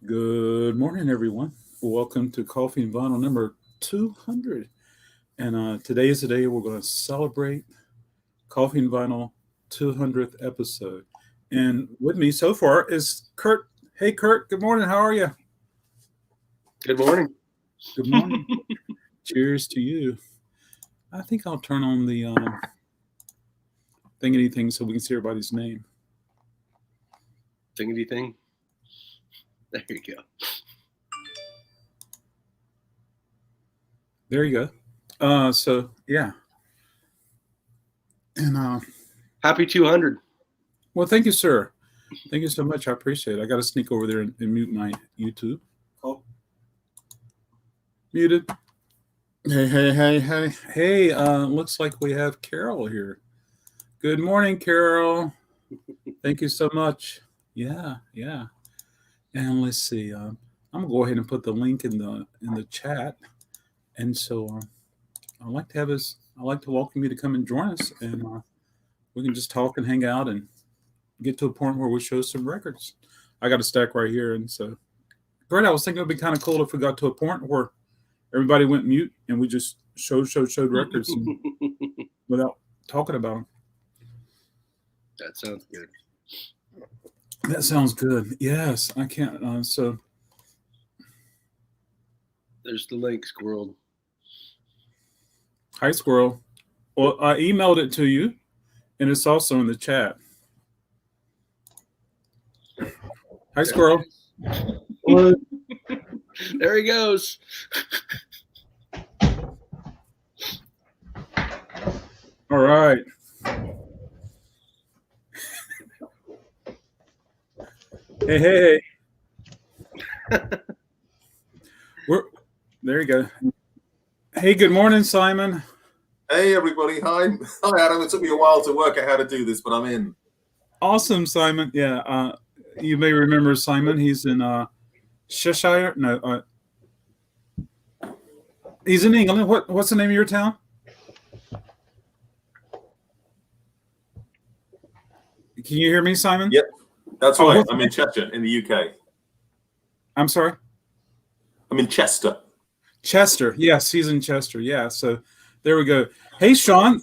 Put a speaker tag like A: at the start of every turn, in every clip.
A: Good morning, everyone. Welcome to Coffee and Vinyl number 200. And today is the day we're going to celebrate Coffee and Vinyl 200th episode. And with me so far is Kurt. Hey, Kurt. Good morning. How are you?
B: Good morning.
A: Good morning. Cheers to you. I think I'll turn on the thingy thing so we can see everybody's name.
B: Thingy thing. There you go.
A: There you go. Yeah. And
B: Happy 200.
A: well, thank you, sir. Thank you so much. I appreciate it. I got to sneak over there and mute my YouTube. Oh, muted. Hey, looks like we have Carol here. Good morning, Carol. Thank you so much. Yeah. And let's see. I'm gonna go ahead and put the link in the chat. And so I'd like to welcome you to come and join us, and we can just talk and hang out and get to a point where we show some records. I got a stack right here, and so great. I was thinking it'd be kind of cool if we got to a point where everybody went mute and we just showed records without talking about them.
B: That sounds good.
A: That sounds good. Yes, I can't. So
B: there's the link, Squirrel.
A: Hi, Squirrel. Well, I emailed it to you, and it's also in the chat. Hi, Squirrel.
B: There he goes.
A: All right. Hey. There you go. Hey, good morning, Simon.
C: Hey, everybody. Hi, Adam. It took me a while to work out how to do this, but I'm in.
A: Awesome, Simon. Yeah. You may remember Simon. He's in Cheshire. No. He's in England. What's the name of your town? Can you hear me, Simon?
C: Yep. That's right. I'm in Cheshire, in the UK.
A: I'm sorry?
C: I'm in Chester.
A: Chester. Yes, he's in Chester. Yeah, so there we go. Hey, Sean.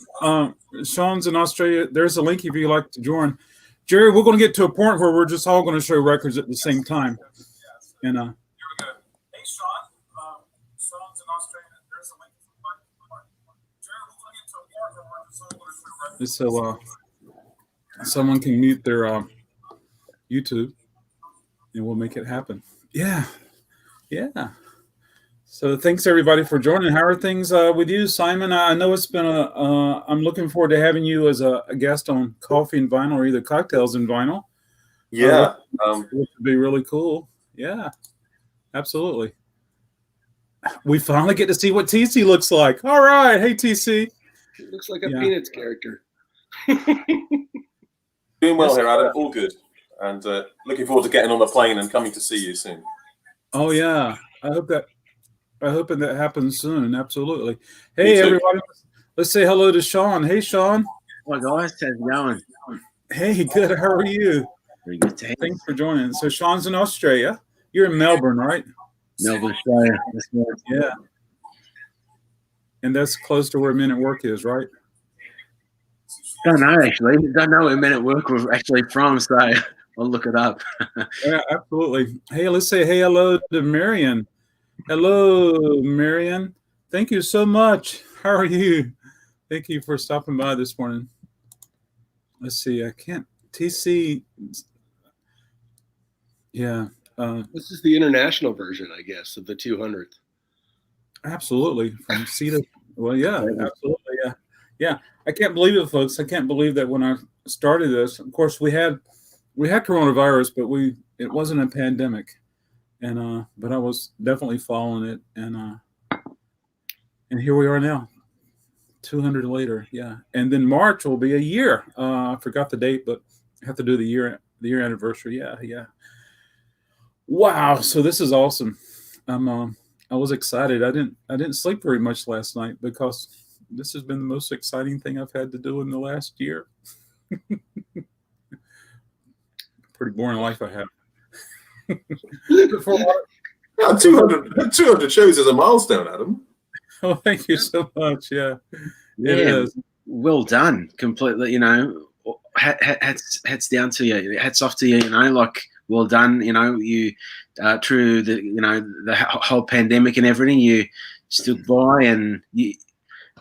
A: Sean's in Australia. There's a link if you'd like to join. Jerry, we're going to get to a point where we're just all going to show records at the same time. And here we go. Hey, Sean. Sean's in Australia. There's a link if you'd like to join. Jerry, we're going to get to a point where we're just all going to show records. So someone can mute their YouTube, and we'll make it happen. Yeah. So thanks everybody for joining. How are things with you, Simon? I know it's been I'm looking forward to having you as a guest on Coffee and Vinyl, or either Cocktails and Vinyl.
C: Yeah,
A: it would be really cool. Yeah, absolutely. We finally get to see what TC looks like. All right, hey TC.
B: It looks like a Peanuts character.
C: Doing well here, Adam. All good, and looking forward to getting on the plane and coming to see you soon.
A: Oh yeah, I hope that happens soon. Absolutely. Hey everybody, let's say hello to Sean. Hey Sean.
D: Well, guys, how's it going?
A: Hey, good. How are you?
D: Pretty good.
A: Thanks for joining. So Sean's in Australia. You're in Melbourne, right?
D: Melbourne, Australia.
A: Yeah. And that's close to where Men at Work is, right?
D: Don't know, actually. Don't know where Men at Work was actually from, so I'll look it up.
A: Yeah, absolutely. Hey, let's say hello to Marion. Hello, Marion. Thank you so much. How are you? Thank you for stopping by this morning. Let's see. I can't. TC. Yeah.
B: This is the international version, I guess, of the 200th.
A: Absolutely. From C to. Well, yeah, absolutely. Yeah. I can't believe it, folks. I can't believe that when I started this, of course, we had coronavirus, but it wasn't a pandemic. And but I was definitely following it, and here we are now, 200 later, yeah. And then March will be a year. I forgot the date, but I have to do the year anniversary. Yeah. Wow. So this is awesome. I was excited. I didn't sleep very much last night because this has been the most exciting thing I've had to do in the last year. Pretty boring life I have.
C: Yeah, 200 shows is a milestone, Adam.
A: Oh, thank you so much. Yeah,
D: Yeah,
A: it is.
D: well done. Completely, hats down to you. Hats off to you. Like, well done. You through the whole pandemic and everything, you stood by and you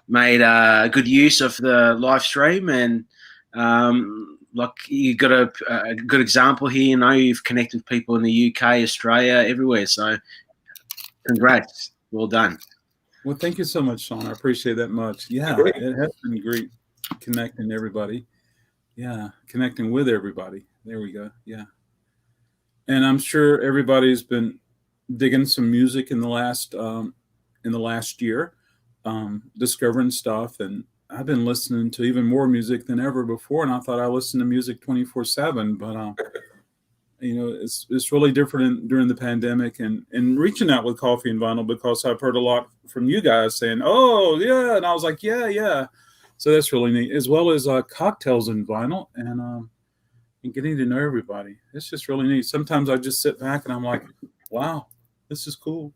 D: made good use of the live stream, and like, you got a good example here. You've connected with people in the UK, Australia, everywhere. So congrats. Well done.
A: Well, thank you so much, Sean. I appreciate that much. Yeah,
C: Great.
A: it has been great connecting everybody. Yeah, connecting with everybody. There we go. Yeah. And I'm sure everybody's been digging some music in the last year, discovering stuff. And I've been listening to even more music than ever before. And I thought I listened to music 24/7, but it's really different during the pandemic and reaching out with Coffee and Vinyl, because I've heard a lot from you guys saying, "Oh yeah," and I was like, "Yeah." So that's really neat, as well as Cocktails and Vinyl, and getting to know everybody. It's just really neat. Sometimes I just sit back and I'm like, "Wow, this is cool."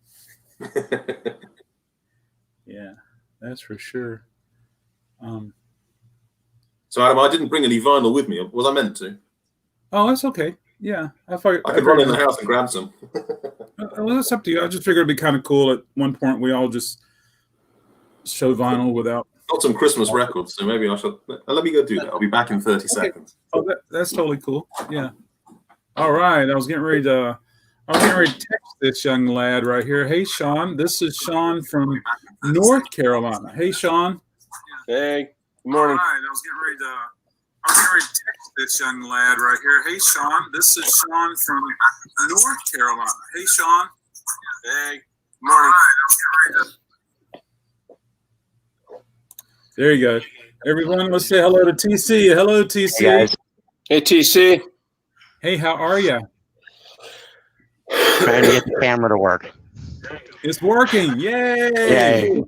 A: Yeah, that's for sure.
C: So, Adam, I didn't bring any vinyl with me. Was I meant to?
A: Oh, that's okay. Yeah,
C: I could run in the house and grab some.
A: Well, that's up to you. I just figured it'd be kind of cool at one point we all just show vinyl without.
C: Got some Christmas records, so maybe I should. Let me go do that. I'll be back in 30 seconds.
A: Oh, that's totally cool. Yeah. All right. I was getting ready to text this young lad right here. Hey, Sean. This is Sean from North Carolina. Hey, Sean.
E: Hey. Good morning.
A: All right. I was getting ready to text this young lad right here. Hey, Sean. This is Sean from North Carolina. Hey, Sean.
E: Hey. Good morning.
A: All right. I was getting ready to. There you go. Everyone, let's say hello to TC. Hello, TC.
E: Hey, guys. Hey, TC.
A: Hey, how are you?
F: Trying to get the camera to work.
A: It's working. Yay.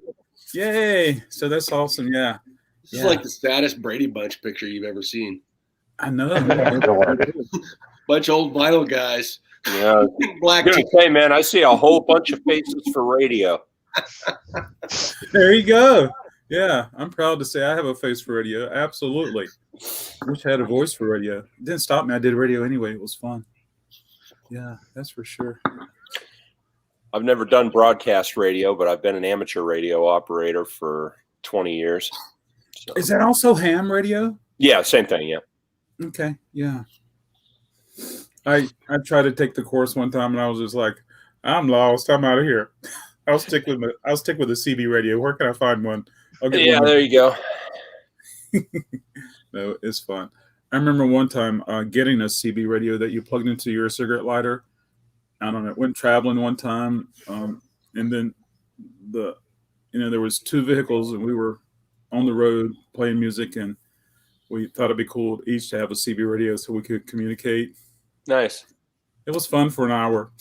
A: Yay. So that's awesome. Yeah.
B: This is like the saddest Brady Bunch picture you've ever seen.
A: I know.
B: Bunch of old vinyl guys.
E: Yeah.
B: Black.
E: Hey, man, I see a whole bunch of faces for radio.
A: There you go. Yeah, I'm proud to say I have a face for radio. Absolutely. Wish I had a voice for radio. It didn't stop me. I did radio anyway. It was fun. Yeah, that's for sure.
E: I've never done broadcast radio, but I've been an amateur radio operator for 20 years. So.
A: Is that also ham radio?
E: Yeah, same thing, yeah.
A: Okay, yeah. I tried to take the course one time, and I was just like, I'm lost. I'm out of here. I'll stick with a CB radio. Where can I find one?
E: Yeah, there you go.
A: No, it's fun. I remember one time getting a CB radio that you plugged into your cigarette lighter. I don't know. Went traveling one time, and then there was two vehicles, and we were on the road playing music, and we thought it'd be cool each to have a CB radio so we could communicate.
E: Nice.
A: It was fun for an hour.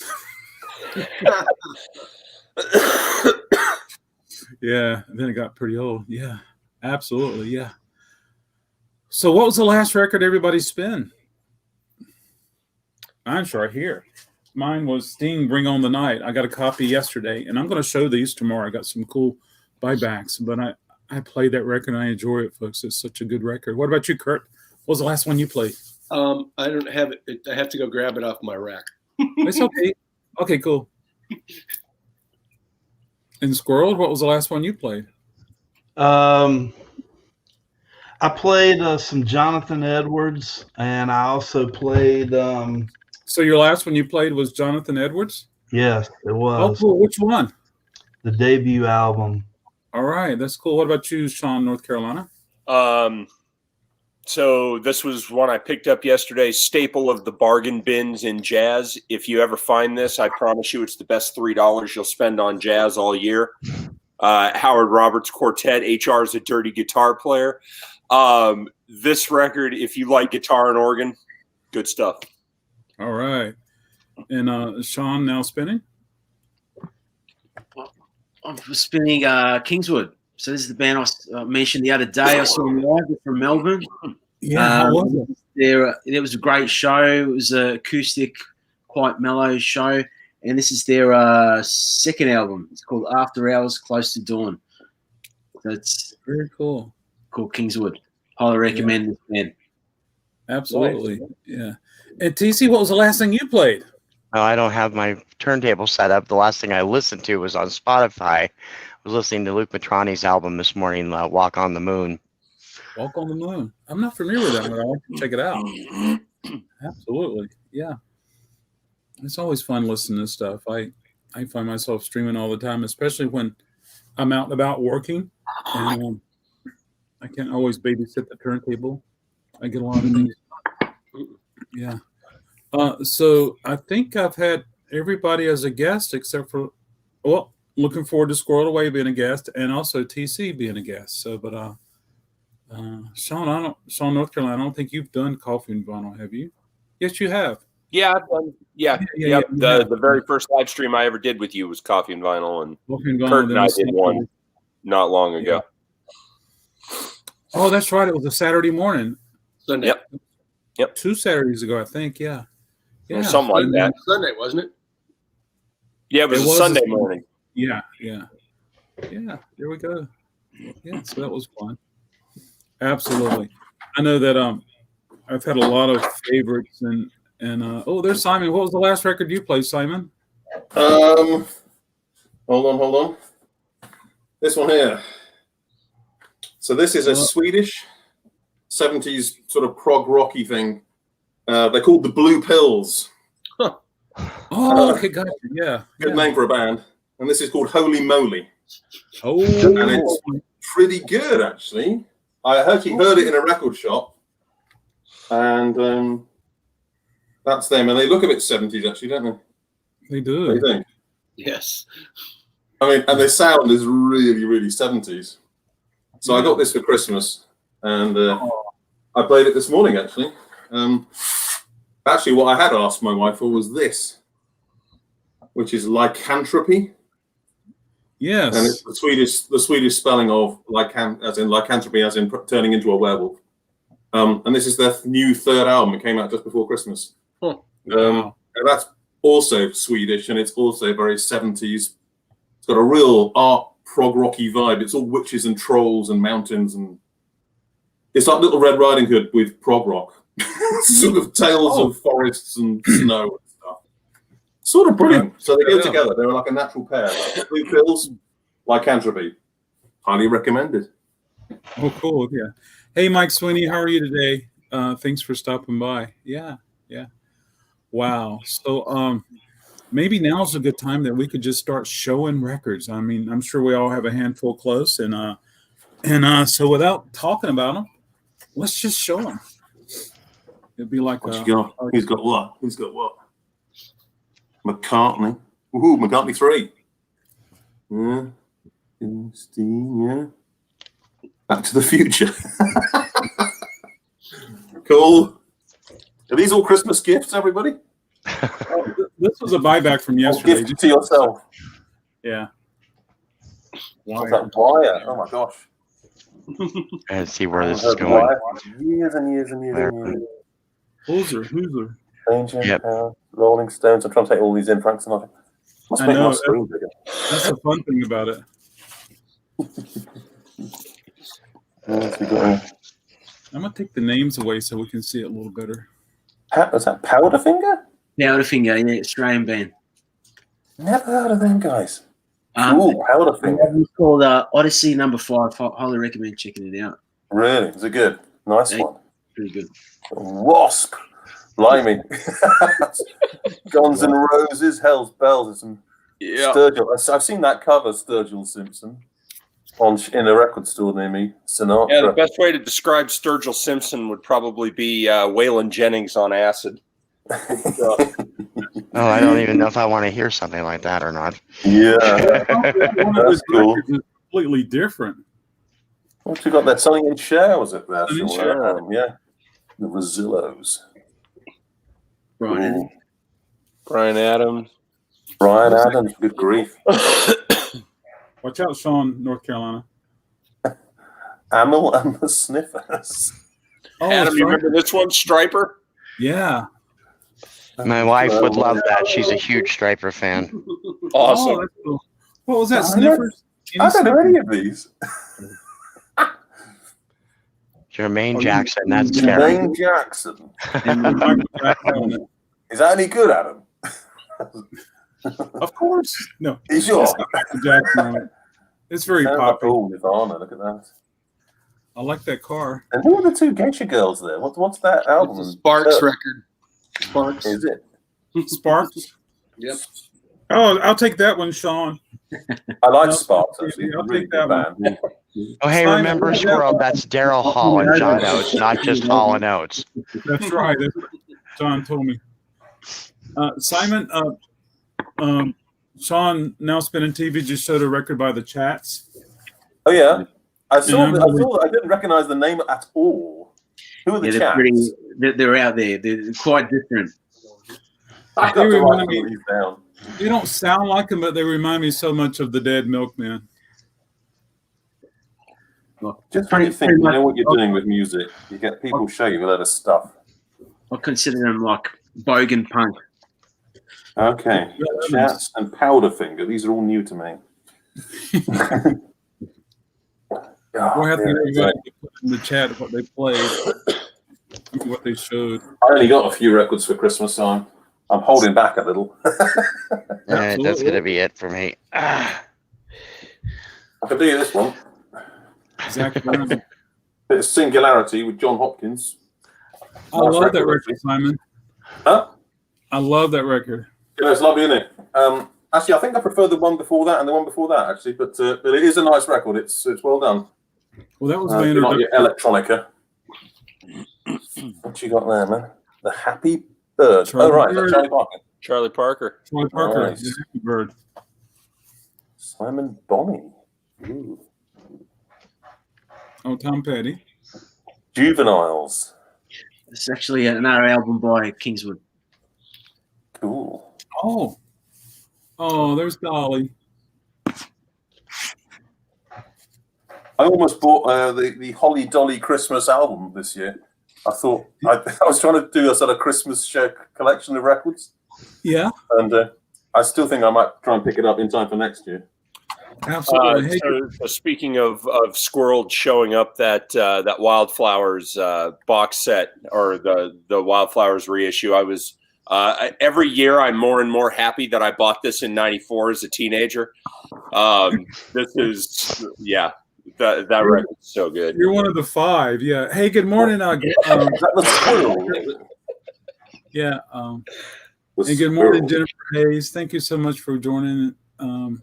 A: Yeah, and then it got pretty old. Yeah, absolutely. Yeah. So what was the last record everybody spin? Mine's right here. Mine was Sting, Bring On the Night. I got a copy yesterday, and I'm going to show these tomorrow. I got some cool buybacks, but I played that record, and I enjoy it, folks. It's such a good record. What about you, Kurt? What was the last one you played?
B: I don't have it. I have to go grab it off my rack.
A: It's okay. Okay, cool. And Squirrel, what was the last one you played?
G: I played some Jonathan Edwards, and I also played.
A: So your last one you played was Jonathan Edwards?
G: Yes, it was.
A: Oh, cool. Which one?
G: The debut album.
A: All right, that's cool. What about you, Sean, North Carolina?
E: So this was one I picked up yesterday, staple of the bargain bins in jazz. If you ever find this, I promise you it's the best $3 you'll spend on jazz all year. Howard Roberts Quartet. HR is a dirty guitar player. This record, if you like guitar and organ, good stuff.
A: All right. And Sean now spinning?
D: I'm spinning Kingswood. So this is the band I mentioned the other day. I saw them live from Melbourne.
A: Yeah, how was it?
D: It was a great show. It was acoustic, quite mellow show, and this is their second album. It's called After Hours, Close to Dawn. So it's
A: Very cool.
D: called Kingswood. Highly recommend this band.
A: Absolutely. Yeah. And TC, what was the last thing you played?
F: Oh, I don't have my turntable set up. The last thing I listened to was on Spotify. I was listening to Luke Matroni's album this morning, Walk on the Moon.
A: Walk on the Moon. I'm not familiar with that, but I like to check it out. Absolutely. Yeah. It's always fun listening to stuff. I find myself streaming all the time, especially when I'm out and about working. And I can't always babysit the turntable. I get a lot of things. Yeah. So I think I've had everybody as a guest except for, well, looking forward to Squirrel Away being a guest and also TC being a guest. So, but Sean, North Carolina, I don't think you've done Coffee and Vinyl, have you? Yes, you have.
E: Yeah, I've done, yeah. The very first live stream I ever did with you was Coffee and Vinyl, and Kurt and I did one not long ago.
A: Oh, that's right. It was a Saturday morning.
B: Sunday.
E: Yep.
A: 2 Saturdays ago, I think. Yeah.
E: Or something like that.
B: Sunday, wasn't it?
E: Yeah, it was a Sunday morning.
A: Yeah. There we go. Yeah, so that was fun. Absolutely. I know that I've had a lot of favorites and there's Simon. What was the last record you played, Simon?
C: Hold on. This one here. So this is a Swedish 70s sort of prog rocky thing. They're called the Blue Pills.
A: Huh. Oh, okay, gotcha. Yeah.
C: Good name for a band. And this is called Holy Moly.
A: Oh.
C: And it's pretty good, actually. I actually heard it in a record shop. And that's them. And they look a bit 70s, actually, don't they?
A: They do.
C: What do you think?
B: Yes.
C: I mean, and their sound is really, really 70s. So I got this for Christmas. And I played it this morning, actually. Actually, what I had asked my wife for was this, which is lycanthropy.
A: Yes.
C: And it's the Swedish spelling of lycanthropy, as in turning into a werewolf. And this is their new third album. It came out just before Christmas.
B: Huh.
C: And that's also Swedish, and it's also very 70s. It's got a real art prog rocky vibe. It's all witches and trolls and mountains, and it's like Little Red Riding Hood with prog rock. Sort of tales of forests and snow and stuff. Sort of brilliant. So they go together. They're like a natural pair. Blue Pills, lycanthropy. Highly recommended.
A: Oh, cool. Yeah. Hey, Mike Sweeney, how are you today? Thanks for stopping by. Yeah. Wow. So maybe now's a good time that we could just start showing records. I mean, I'm sure we all have a handful close, and so without talking about them, let's just show them. It'd be like
C: what you got? Who's got what? McCartney. Ooh, McCartney 3. Yeah. Back to the Future. Cool. Are these all Christmas gifts, everybody?
A: This was a buyback from yesterday.
C: Gift to yourself.
A: Yeah.
C: What's that wire? Oh my gosh.
F: And see where this is going.
C: Years and years.
A: Hoosier.
C: Yep. Rolling Stones. I'm trying to take all these in, Frank Sinatra. Must make my screen bigger.
A: That's the fun thing about it. I'm going to take the names away so we can see it a little better.
C: Was that Powderfinger?
D: Powderfinger, yeah, Australian band.
C: Never heard of them guys. Powderfinger.
D: It's called Odyssey No. 5. Highly recommend checking it out.
C: Really? Is it good? Nice one.
D: Pretty good.
C: Wasp. Blimey. Guns N' Roses, Hell's Bells. There's some Sturgill. I've seen that cover, Sturgill Simpson, in a record store near me. Sinatra.
E: Yeah, the best way to describe Sturgill Simpson would probably be Waylon Jennings on acid.
F: Oh, I don't even know if I want to hear something like that or not.
C: Yeah.
A: That's cool. Completely different.
C: What you got there? Sonny and Cher, was it there?
A: Cher.
C: Yeah. The Rosillos.
E: Brian Adams.
C: Good grief.
A: Watch out, Sean, North Carolina.
C: Amyl and the Sniffers.
E: Adam, you remember this one, Striper?
A: Yeah.
F: My wife would love that. She's a huge Striper fan.
E: Awesome.
A: Oh, that's cool. What was that?
C: I
A: Sniffers?
C: I don't know any of these.
F: Jermaine Jackson, that's scary.
C: Jermaine Jackson.
A: Michael Jackson on it.
C: Is that any good, Adam?
A: Of course. No.
C: You sure?
A: It's got Michael Jackson on it. It's very
C: Sounds like
A: popular.
C: all Nirvana. Look at that.
A: I like that car.
C: And who are the two Geisha girls there? What's that album?
B: It's a Sparks record. Sparks.
C: Is it?
A: Sparks?
B: Yep.
A: Oh, I'll take that one, Sean.
C: I like
A: No,
C: Sparks. Actually.
A: I'll
C: Really
A: take
C: good
A: that
C: band.
F: Oh, hey,
A: Simon,
F: remember,
A: yeah.
F: Squirrel, that's Daryl Hall and John Oates, not just Hall and Oates.
A: That's right. That's what John told me. Simon, Sean, now spinning TV, just showed a record by the Chats.
C: Oh yeah, I saw.
A: Yeah,
C: I didn't recognize the name at all. Who are the
D: Yeah,
C: Chats?
D: they're out there. They're quite different.
C: I have
A: They
C: to
A: remind
C: write
A: me-
C: these down.
A: They don't sound like them, but they remind me so much of the Dead Milkman.
C: Just when you think you know what you're doing with music, you get people show you a lot of stuff.
D: I consider them like bogan punk.
C: Okay, Chats and Powderfinger. These are all new to me.
A: We'll have to
C: yeah,
A: get
C: exactly.
A: everybody to put in the chat what they played, what they showed.
C: I only got a few records for Christmas, so I'm holding back a little.
F: That's
A: Absolutely.
F: going to be it for me.
C: I can do this one.
A: Zach Brown.
C: Bit of Singularity with John Hopkins.
A: I love that record, Simon.
C: Huh?
A: I love that record.
C: Yeah, it's lovely, isn't it? Actually, I think I prefer the one before that and the one before that, actually. But it is a nice record. It's well done.
A: Well, that was
C: Not
A: Vander.
C: your electronica. What you got there, man? The Happy Bird.
A: Charlie
C: Oh, right. Is that
A: Bird.
C: Charlie Parker?
E: Charlie Parker.
A: Troy Parker,
C: Nice.
A: the Happy Bird.
C: Simon Bonnie. Ooh.
A: Oh, Tom Petty.
C: Juveniles.
D: It's actually another album by Kingswood.
C: Cool.
A: Oh, there's Dolly.
C: I almost bought the Holly Dolly Christmas album this year. I thought I was trying to do a sort of Christmas collection of records,
A: Yeah,
C: and I still think I might try and pick it up in time for next year.
A: absolutely. Hey,
E: So speaking of Squirrel showing up that Wildflowers box set or the Wildflowers reissue, I was every year I'm more and more happy that I bought this in '94 as a teenager. This is that record's so good.
A: you're one of the five. Yeah. Hey, good morning.
C: That was Squirrel.
A: Yeah.
C: Was
A: And good morning,
C: Squirrel.
A: Jennifer Hayes. Thank you so much for joining and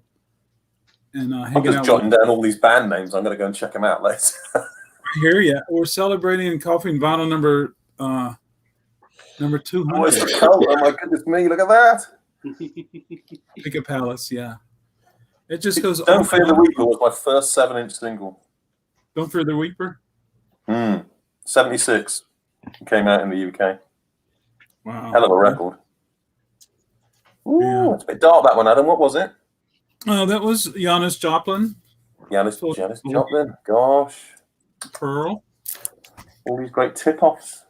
C: I'm
A: hanging
C: just
A: out
C: jotting
A: with
C: down all these band names. I'm going to go and check them out later.
A: here. Yeah, we're celebrating Coffee and Vinyl number 200.
C: Oh my goodness me! Look at that.
A: Pick Palace. Yeah. It just goes.
C: Don't
A: on
C: Fear
A: and
C: the
A: on.
C: Reaper was my first 7-inch single.
A: Don't Fear the Reaper.
C: 76. Came out in the UK.
A: Wow.
C: Hell of a record. Ooh,
A: Yeah.
C: it's a bit dark, that one, Adam. What was it?
A: That was Janis Joplin,
C: Janis Joplin. Gosh.
A: Pearl.
C: All these great tip-offs.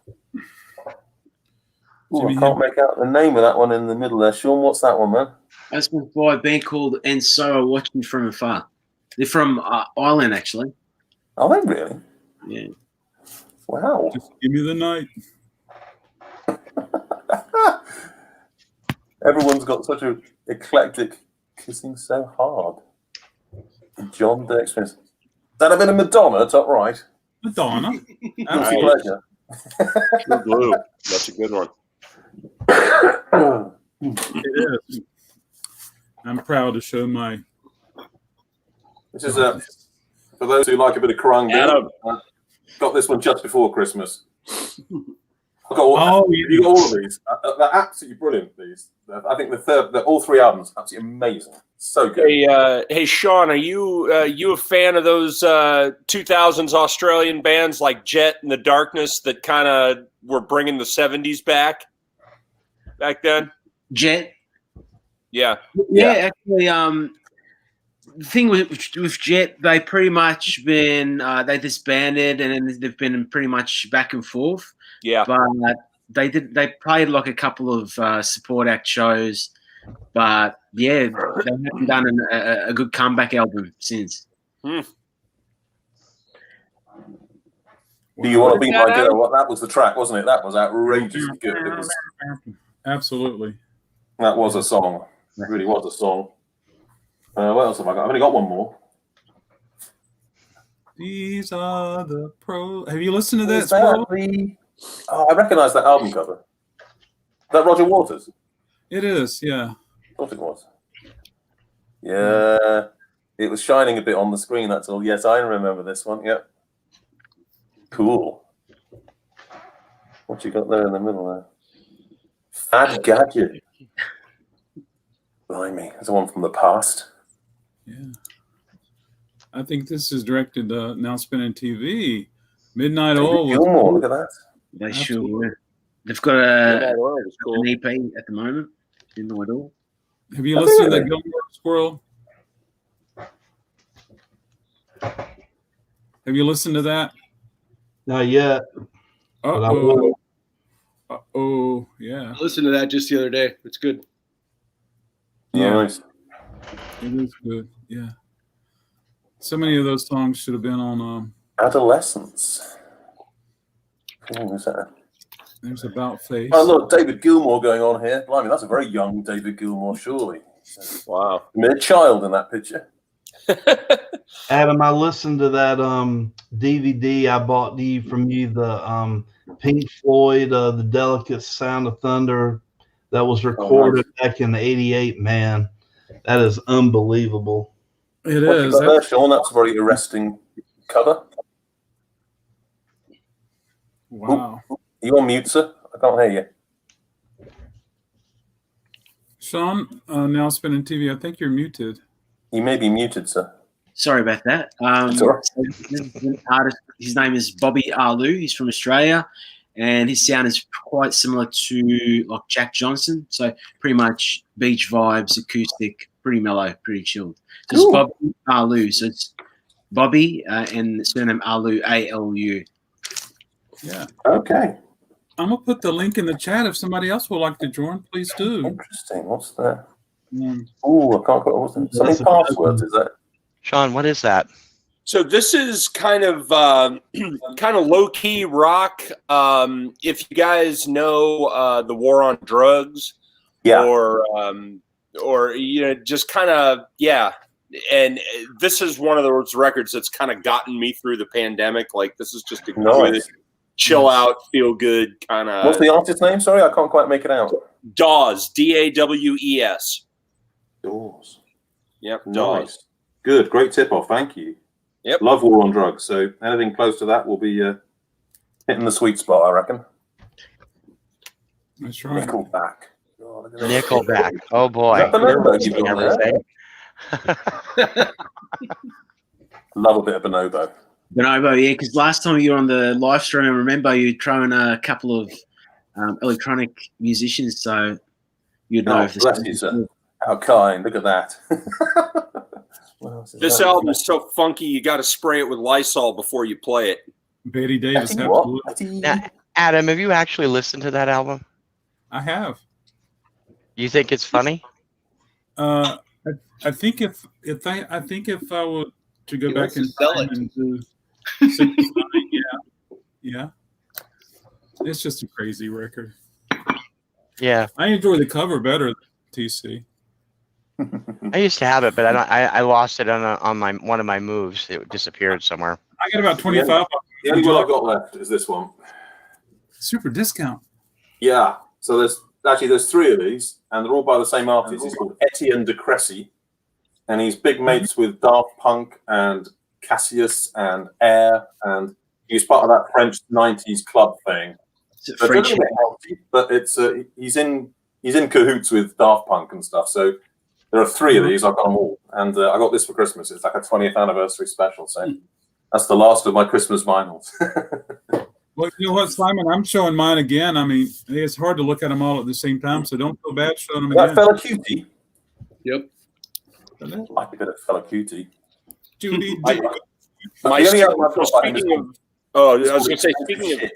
C: Ooh,
A: Jimmy
C: I can't make out the name of that one in the middle there. Sean, what's that one, man?
D: That's by a band called And So I Watch You From Afar. They're from Ireland, actually.
C: Are they really?
D: Yeah.
C: Wow.
A: Just give me the night.
C: Everyone's got such an eclectic Kissing So Hard. John Dexter. Is that a bit of Madonna, top right?
A: Madonna.
C: Guilty
A: Absolutely.
C: pleasure.
E: True Blue. That's a good one.
A: It is. I'm proud to show my.
C: This is for those who like a bit of Kerrang.
E: Adam.
C: Got this one just before Christmas. I've got all,
A: Oh,
C: you got all of these. They're absolutely brilliant. These, I think all three albums, absolutely amazing. So good.
E: Hey, Sean, are you a fan of those 2000s Australian bands like Jet and the Darkness that kind of were bringing the 70s back then?
D: Jet.
E: Yeah.
D: Yeah, actually, the thing with Jet, they pretty much been they disbanded and then they've been pretty much back and forth.
E: Yeah.
D: But they played like a couple of support act shows, but yeah, they haven't done a good comeback album since.
C: Do you want to be my girl? What, that was the track, wasn't it? That was outrageously good. It was,
A: absolutely.
C: that was a song. It really was a song. What else have I got? I've only got one more.
A: These are the pros. Have you listened to that?
C: Is that the... Oh, I recognise that album cover. Is that Roger Waters?
A: It is, yeah.
C: I thought it was. Yeah. It was shining a bit on the screen, that's all. Yes, I remember this one. Yep. Cool. What you got there in the middle there? Fad Gadget. Blimey, there's one from the past.
A: Yeah. I think this is directed Now Spinning TV. Midnight Oil.
C: Gilmore, look at that.
D: They sure. They've got an EP at the moment. Midnight Oil.
A: Have you listened to that Gilmore Squirrel? Have you listened to that?
G: Not yet.
A: Uh-oh. Uh-oh, yeah.
B: I listened to that just the other day. It's good.
A: Yeah.
C: Nice.
A: It is good, yeah. So many of those songs should have been on
C: Adolescence. What was that?
A: There's About Face.
C: Oh, look, David Gilmour going on here. Blimey, that's a very young David Gilmour, surely.
E: Wow.
C: I mean, a child in that picture.
G: Adam, I listened to that DVD I bought from you, the Pink Floyd, The Delicate Sound of Thunder, that was recorded back in '88. Man, that is unbelievable.
A: It
C: What
A: is.
C: you got there, Sean? That's a very arresting cover.
A: Wow.
C: Are you on mute, sir? I can't hear you.
A: Sean, Now Spinning TV, I think you're muted.
C: You may be muted, sir.
D: Sorry about that.
C: It's all right.
D: The artist, his name is Bobby Arlou. He's from Australia, and his sound is quite similar to like Jack Johnson. So pretty much beach vibes, acoustic, pretty mellow, pretty chilled. So it's Bobby Arlou. So it's Bobby and surname Arlou, A-L-U.
A: Yeah.
C: Okay.
A: I'm going to put the link in the chat. If somebody else would like to join, please do.
C: Interesting. What's that?
A: Um,
C: Oh, I can't quite. What's that? So many passwords, is that?
F: Sean, what is that?
E: So this is kind of low key rock. If you guys know the war on drugs,
C: Yeah.
E: or you know, just kind of And this is one of those records that's kind of gotten me through the pandemic. Like this is just a good, chill out, feel good kind of.
C: What's the artist's name? Sorry, I can't quite make it out.
E: Dawes, D-A-W-E-S.
C: Dawes.
E: Yep,
C: Nice.
E: Dawes.
C: Good. Great tip off. Thank you.
E: Yep.
C: Love war on drugs. So anything close to that will be hitting the sweet spot, I reckon.
A: That's right.
C: Nickelback. Oh, look at that.
F: Nickelback. Oh boy.
C: Is that the number
F: You're
C: you've got there?
F: everything.
C: Love a bit of bonobo.
D: Bonobo, yeah, because last time you were on the live stream, I remember you throwing a couple of electronic musicians, so you'd know if
C: bless you, sir. How kind. Look at that.
E: This album is so funky, you got to spray it with Lysol before you play it.
A: Betty Davis, absolutely.
F: Now, Adam, have you actually listened to that album?
A: I have.
F: You think it's funny?
A: I think if I were to go back in time and do 69, yeah, it's just a crazy record.
F: Yeah,
A: I enjoy the cover better than TC.
F: I used to have it, but I lost it on one of my moves. It disappeared somewhere.
A: I got about 25.
C: The only one I've got left is this one.
A: Super discount.
C: Yeah. So there's three of these, and they're all by the same artist. He's called Etienne de Crécy, and he's big mates with Daft Punk and Cassius and Air, and he's part of that French '90s club thing. So
D: French.
C: But it's he's in cahoots with Daft Punk and stuff. So there are three of these. I've got them all, and I got this for Christmas. It's like a 20th anniversary special. So that's the last of my Christmas vinyls.
A: Well, you know what, Simon? I'm showing mine again. I mean, it's hard to look at them all at the same time, so don't feel bad showing them
C: That
A: again.
C: fella cutie.
B: Yep.
C: Like a bit of fella cutie.
A: Judy,
C: I only have my
E: Speaking of, I was going to say, speaking of,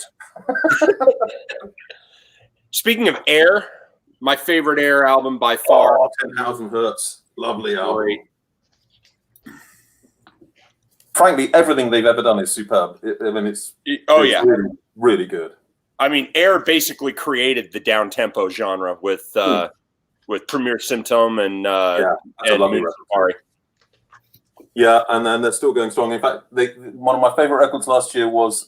E: Speaking of Air, my favorite Air album by far.
C: 10,000 Hertz. Lovely album.
E: Great.
C: Frankly, everything they've ever done is superb. I mean, it's really, really good.
E: I mean, Air basically created the down tempo genre with Premier Symptom and Moon Safari.
C: Yeah, and then they're still going strong. In fact, one of my favorite records last year was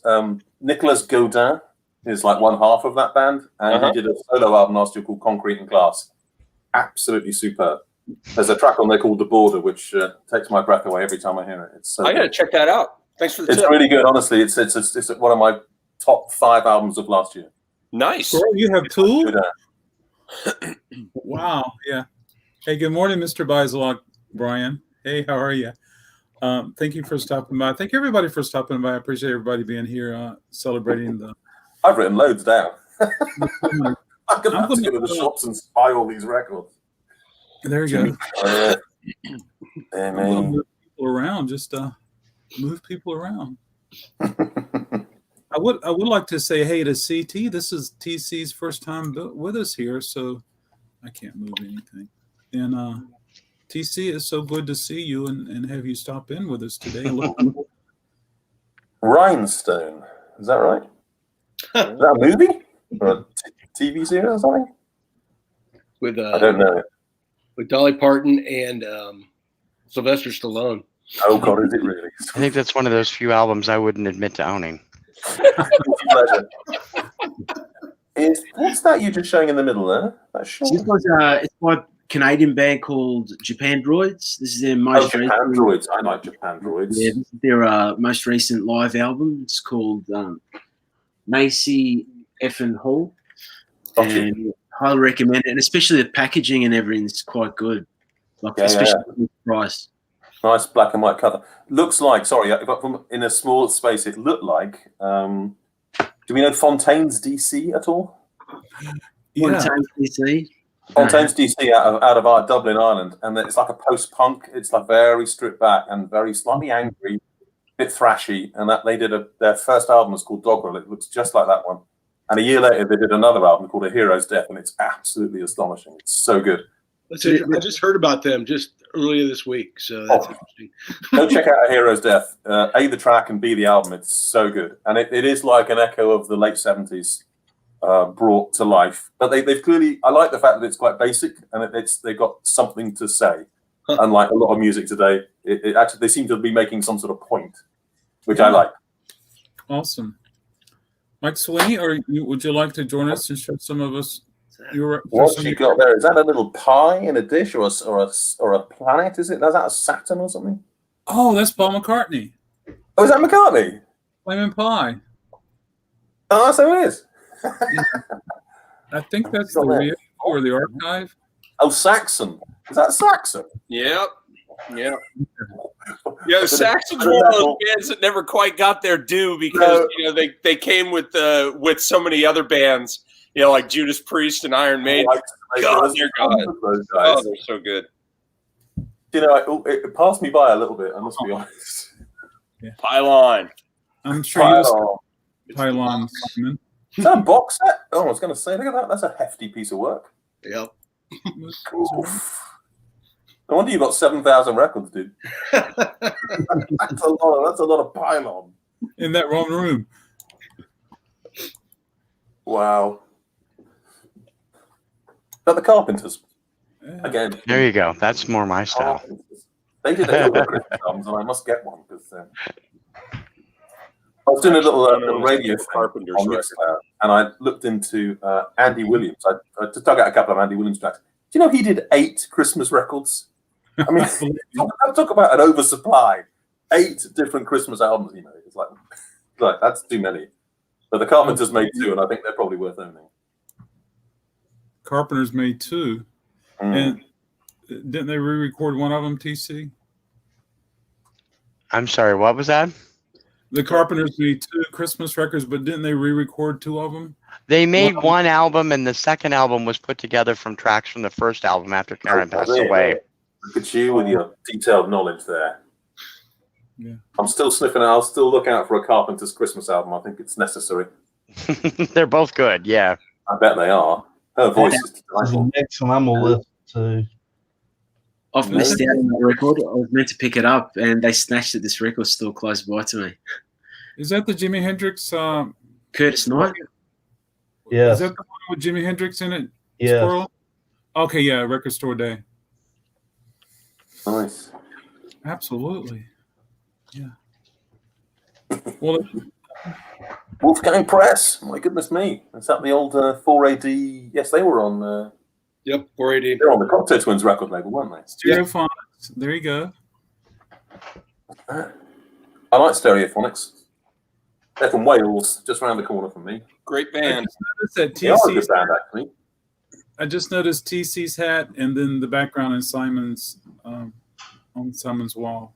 C: Nicolas Godin is like one half of that band, and he did a solo album last year called Concrete and Glass. Absolutely superb. There's a track on there called The Border, which takes my breath away every time I hear it. It's so
E: I got to check that out. Thanks for the tip.
C: It's really good, honestly. It's one of my top 5 albums of last year.
E: Nice.
A: Girl, you have Tool? Wow, yeah. Hey, good morning, Mr. Biselog, Brian. Hey, how are you? Thank you for stopping by. Thank you, everybody, for stopping by. I appreciate everybody being here celebrating the...
C: I've written loads down. I'm going to have to go to the shops and buy all these records.
A: There you go.
C: Move
A: people around. Just move people around. I would like to say hey to CT. This is TC's first time with us here, so I can't move anything. And TC, it's so good to see you and have you stop in with us today.
C: Rhinestone, is that right? Is that a movie or a TV series or something?
B: With
C: I don't know.
B: With Dolly Parton and Sylvester Stallone.
C: Oh God, is it really?
F: I think that's one of those few albums I wouldn't admit to owning.
C: What's that you just showing in the middle there?
D: It's by a Canadian band called Japan Droids. This is their most recent.
C: Japan Droids. I like Japan Droids.
D: Yeah, this is their most recent live album. It's called Macy Effin Hall. And highly recommend it, and especially the packaging and everything is quite good. Like especially the price.
C: Nice black and white cover. Looks like, sorry, from in a small space, it looked like. Do we know Fontaine's DC at all?
A: Yeah.
D: Fontaine's DC.
C: Fontaine's DC out of Dublin, Ireland, and it's like a post-punk. It's like very stripped back and very slightly angry, bit thrashy. And that they did their first album was called Doggerel. It looks just like that one. And a year later, they did another album called A Hero's Death, and it's absolutely astonishing. It's so good.
B: I just heard about them just earlier this week, so that's interesting.
C: Go check out A Hero's Death. A, the track, and B, the album. It's so good. And it is like an echo of the late 70s brought to life. But they've clearly, I like the fact that it's quite basic, and they've got something to say. Unlike a lot of music today, it actually, they seem to be making some sort of point, which I like.
A: Awesome. Mike Sweeney, would you like to join us and show some of us your?
C: What you got there? Is that a little pie in a dish, or a planet? Is that a Saturn or something?
A: Oh, that's Paul McCartney.
C: Oh, is that McCartney?
A: Flaming Pie.
C: Oh, so it is.
A: I think that's the real or the archive.
C: Oh, Saxon. Is that Saxon?
E: Yep. Yeah. Yeah, Saxon's one of those bands that never quite got their due because they came with so many other bands, like Judas Priest and Iron Maiden. God, they're gods. Oh, they're so good.
C: It passed me by a little bit. I must be honest.
A: Yeah.
E: Pylon.
A: I'm sure you Pylon. Simon.
C: Is that a box set? Oh, I was going to say, look at that. That's a hefty piece of work.
B: Yep.
C: No wonder you got 7,000 records, dude. That's a lot of pylon
A: in that one room.
C: Wow. But the Carpenters again.
F: There you go. That's more my style.
C: They did a couple of Christmas albums, and I must get one because I was doing a little radio
E: Carpenters
C: on Mixcloud, and I looked into Andy Williams. I just dug out a couple of Andy Williams tracks. Do you know he did 8 Christmas records? I mean, talk about an oversupply. 8 different Christmas albums he made. It's like that's too many. But the Carpenters made 2, and I think they're probably worth owning.
A: Carpenters made 2, and didn't they re-record one of them? TC.
F: I'm sorry. What was that?
A: The Carpenters made 2 Christmas records, but didn't they re-record 2 of them?
F: They made one album, and the second album was put together from tracks from the first album after Karen passed away.
C: Look at you with your detailed knowledge there.
A: Yeah.
C: I'm still sniffing it. I'll still look out for a Carpenter's Christmas album. I think it's necessary.
F: They're both good, yeah.
C: I bet they are. Her voice is
G: This is the
C: delightful.
G: next one I'm gonna listen to.
D: I've missed out on that record. I was meant to pick it up, and they snatched it. This record's still close by to me.
A: Is that the Jimi Hendrix?
D: Curtis Knight.
G: Yes.
A: Is that the one with Jimi Hendrix in it?
G: Yes.
A: Squirrel? Okay, yeah, Record Store Day.
C: Nice.
A: Absolutely. Yeah. Well,
C: Wolfgang Press. My goodness me. Is that the old 4AD? Yes, they were on.
B: Yep, 480.
C: They're on the Cocktail Twins record label, weren't they?
A: Stereophonics. There you go.
C: I like Stereophonics. They're from Wales, just around the corner from me.
E: Great
A: I
E: band.
A: just noticed that
C: They are a good
A: TC's.
C: band, actually.
A: I just noticed TC's hat and then the background in Simon's on Simon's wall.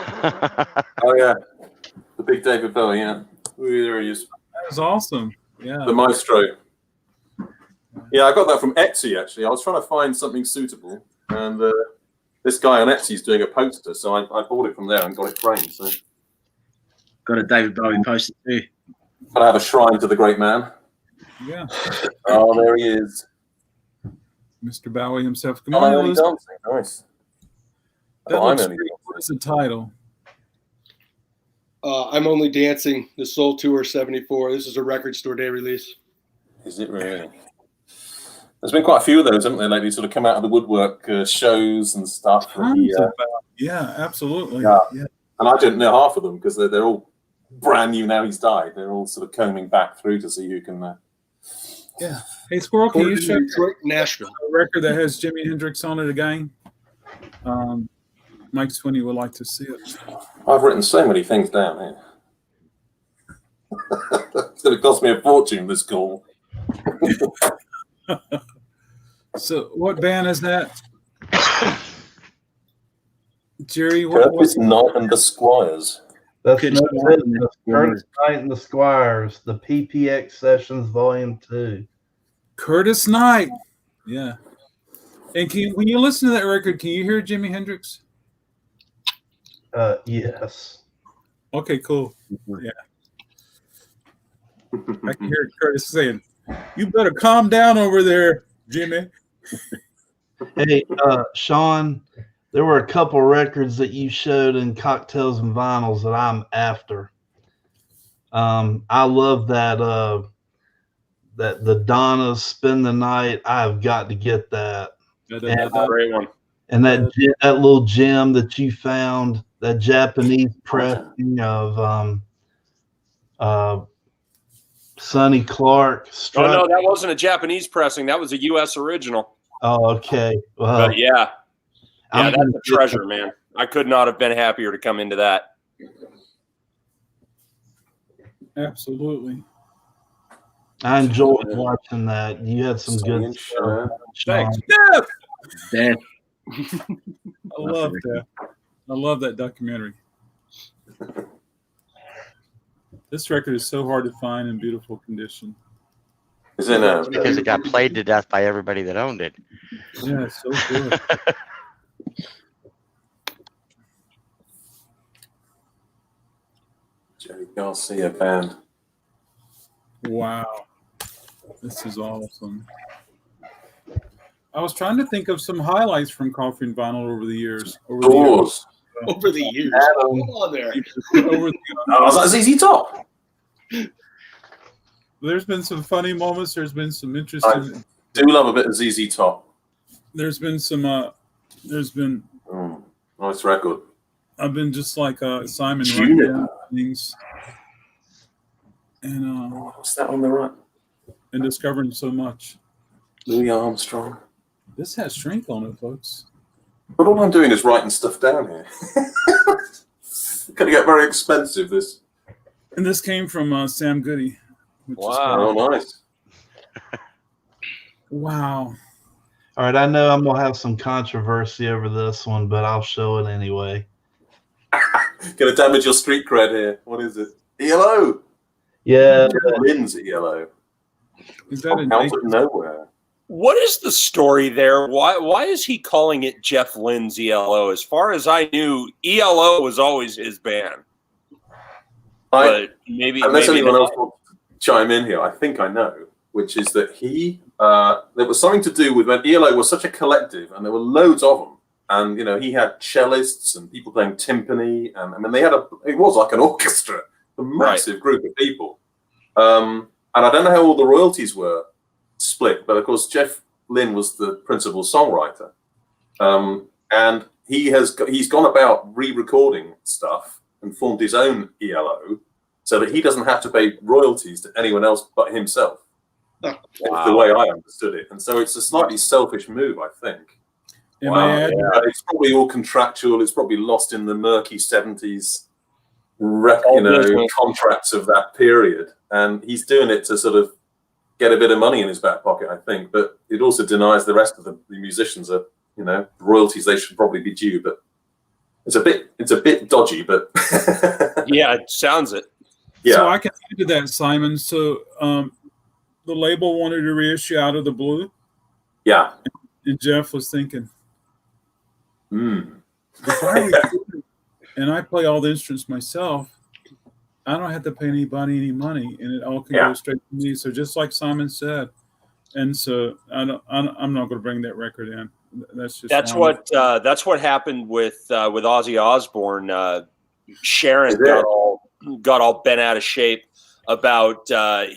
C: Oh yeah, the big David Bowie. Yeah, ooh, there he is,
A: That was awesome. Yeah.
C: the maestro. Yeah, I got that from Etsy. Actually, I was trying to find something suitable, and this guy on Etsy is doing a poster, so I bought it from there and got it framed. So
D: Got a David Bowie poster too.
C: got to have a shrine to the great man.
A: Yeah.
C: Oh, there he is.
A: Mr. Bowie himself. Come
C: Oh,
A: on,
C: only
A: Liz.
C: dancing. Nice.
A: That
C: Oh, I'm
A: looks
C: only
A: great.
C: dancing.
A: What's the title?
B: I'm Only Dancing, the Soul Tour 74. This is a Record Store Day release.
C: Is it really? There's been quite a few of those, haven't there, lately? Sort of come out of the woodwork shows and stuff.
A: Tons about. Yeah, absolutely.
C: Yeah.
A: Yeah.
C: And I didn't know half of them because they're all brand new now he's died. They're all sort of combing back through to see who can.
A: Yeah. Hey, Squirrel, can you
B: Recorded
A: show
B: in Detroit, Nashville.
A: a record that has Jimi Hendrix on it again? Mike Sweeney would like to see it.
C: I've written so many things down here. It's going to cost me a fortune, this call.
A: So, what band is that? Jerry, what
C: Curtis
A: was
C: Knight and the Squires.
G: That's
D: Curtis
G: no
D: Knight.
G: business. Curtis Knight and the Squires, the PPX Sessions Volume 2.
A: Curtis Knight? Yeah. And when you listen to that record, can you hear Jimi Hendrix?
G: Yes.
A: Okay, cool. Yeah. I can hear Curtis saying, "You better calm down over there, Jimmy."
G: Hey, Sean, there were a couple records that you showed in Cocktails and Vinyls that I'm after. I love that that the Donnas Spend the Night. I've got to get that.
E: That's a great one.
G: And that little gem that you found, that Japanese pressing of Sonny Clark.
E: Oh no, that wasn't a Japanese pressing. That was a U.S. original.
G: Oh, okay. Well,
E: But yeah,
G: I'm
E: that's a treasure, man. I could not have been happier to come into that.
A: Absolutely.
G: I enjoyed watching that. You had some good stuff.
A: Thanks.
G: Sean.
A: Yeah.
D: Dad.
A: I love that. I love that documentary. This record is so hard to find in beautiful condition.
C: Is it
F: Because it got played to death by everybody that owned it.
A: Yeah, it's so good.
C: Jerry Garcia band?
A: Wow. This is awesome. I was trying to think of some highlights from Coffee and Vinyl over the years.
C: Doors.
B: Over the years.
C: Adam.
B: Come on there.
A: Over the,
C: Oh, was that ZZ Top?
A: there's been some funny moments. There's been some interesting.
C: Do love a bit of ZZ Top.
A: There's been some. There's been.
C: Nice record.
A: I've been just like Simon
C: Tune
A: writing
C: it.
A: down things, and
C: What's that on the right?
A: discovering so much.
C: Louis Armstrong.
A: This has Shrink on it, folks.
C: But all I'm doing is writing stuff down here. It's going to get very expensive, this.
A: And this came from Sam Goody. Which
E: Wow.
C: Oh, nice.
A: Wow.
G: All right, I know I'm gonna have some controversy over this one, but I'll show it anyway.
C: Going to damage your street cred here. What is it? ELO.
G: Yeah,
C: Lynn's ELO.
A: Is that a
C: Out of nowhere.
E: What is the story there? Why is he calling it Jeff Lynne's ELO? As far as I knew, ELO was always his band. But maybe
C: Unless anyone
E: not.
C: else wants to chime in here, I think I know. which is that there was something to do with when ELO was such a collective, and there were loads of them. And, he had cellists and people playing timpani. And I mean, it was like an orchestra, a massive group of people. And I don't know how all the royalties were split, but of course, Jeff Lynne was the principal songwriter. And he's gone about re-recording stuff and formed his own ELO so that he doesn't have to pay royalties to anyone else but himself.
B: Oh,
C: wow. The way I understood it. And so it's a slightly selfish move, I think.
A: Wow.
C: It's probably all contractual. It's probably lost in the murky 70s contracts of that period. And he's doing it to sort of get a bit of money in his back pocket, I think. But it also denies the rest of the musicians royalties they should probably be due. But it's a bit dodgy, but
E: yeah, it sounds it.
A: Yeah. So I can add to that, Simon. So the label wanted to reissue Out of the Blue.
C: Yeah.
A: And Jeff was thinking, if I record and I play all the instruments myself, I don't have to pay anybody any money, and it all can go straight to me. So just like Simon said, and so I'm not going to bring that record in. That's
E: what happened with Ozzy Osbourne. Sharon got all bent out of shape about a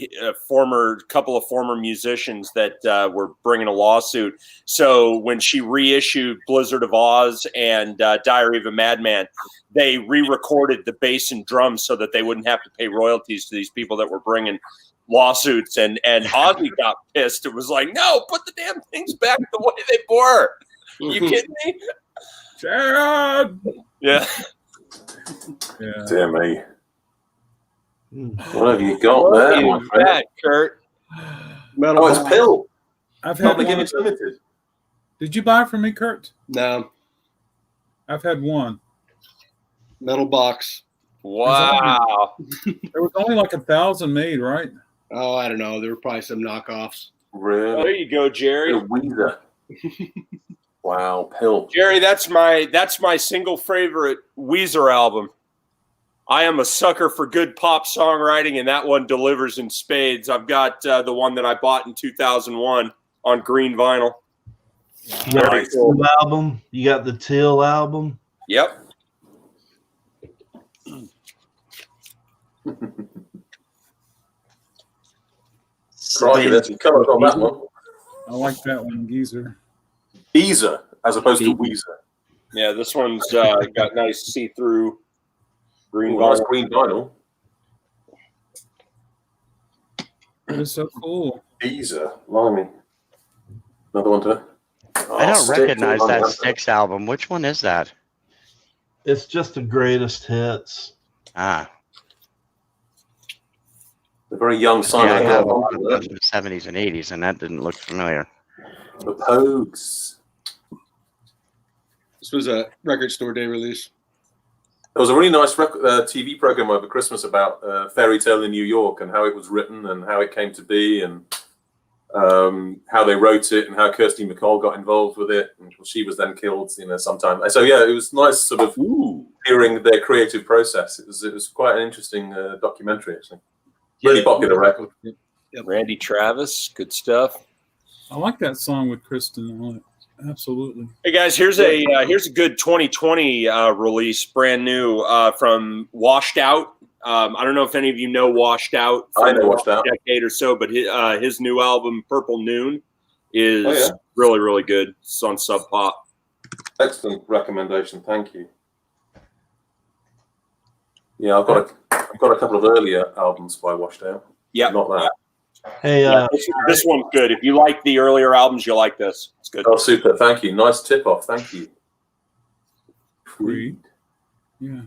E: couple of former musicians that were bringing a lawsuit. So when she reissued Blizzard of Oz and Diary of a Madman, they re-recorded the bass and drums so that they wouldn't have to pay royalties to these people that were bringing lawsuits. And Ozzy got pissed. It was like, no, put the damn things back the way they were. You kidding me?
A: Sharon!
E: Yeah.
C: Dear me. What have you got there, my friend?
E: Kurt.
C: It's Pill.
A: I've had
C: Public
A: one.
C: Image Limited.
A: Did you buy it from me, Kurt?
B: No.
A: I've had one.
B: Metal box.
E: Wow.
A: There was only like 1,000 made, right?
B: Oh, I don't know. There were probably some knockoffs.
C: Really?
E: Oh, there you go, Jerry.
C: Weezer. Wow, Pill.
E: Jerry, that's my single favorite Weezer album. I am a sucker for good pop songwriting, and that one delivers in spades. I've got the one that I bought in 2001 on green vinyl.
G: You got the Till album. You got the Till album.
E: Yep.
C: Crikey, there's some colours on that one.
A: I like that one, Geezer.
C: Geezer, as opposed to Weezer.
E: Yeah, this one's got nice see-through green vinyl.
C: Nice green vinyl.
A: It's so cool.
C: Geezer, blimey. Another one to.
F: I don't recognize that Styx album. Which one is that?
G: It's just the greatest hits.
F: Ah.
C: The very young Simon.
F: Yeah, I have a lot of those in the 70s and 80s, and that didn't look familiar.
C: The Pogues.
B: This was a Record Store Day release.
C: There was a really nice TV program over Christmas about Fairy Tale in New York and how it was written and how it came to be and how they wrote it and how Kirsty MacColl got involved with it. And she was then killed, sometime. So yeah, it was nice sort of hearing their creative process. It was quite an interesting documentary, actually. Really popular record.
E: Yep. Randy Travis, good stuff.
A: I like that song with Kristen on it. Absolutely.
E: Hey guys, here's a good 2020 release, brand new from Washed Out. I don't know if any of you know Washed Out.
C: I know Washed Out.
E: A decade or so, but his new album Purple Noon is really, really good. It's on Sub Pop.
C: Excellent recommendation. Thank you. Yeah, I've got a couple of earlier albums by Washed Out.
E: Yeah,
C: not that.
G: Hey,
E: this one's good. If you like the earlier albums, you'll like this. It's good.
C: Oh, super! Thank you. Nice tip off. Thank you.
A: Creed. Yeah.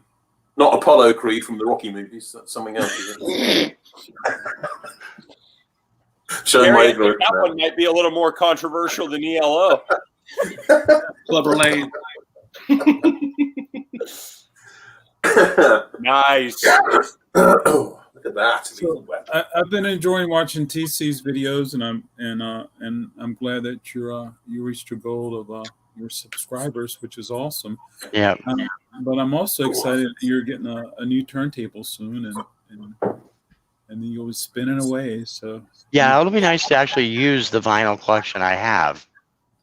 C: Not Apollo Creed from the Rocky movies. That's something else. Isn't it? Showing my ignorance.
E: That one might be a little more controversial than ELO.
B: Clubber Lane.
E: Nice.
C: Look at that.
A: So, I've been enjoying watching TC's videos, and I'm glad that you reached your goal of your subscribers, which is awesome.
F: Yeah.
A: But I'm also excited that you're getting a new turntable soon, and then you'll be spinning away. So
F: Yeah, it'll be nice to actually use the vinyl collection I have.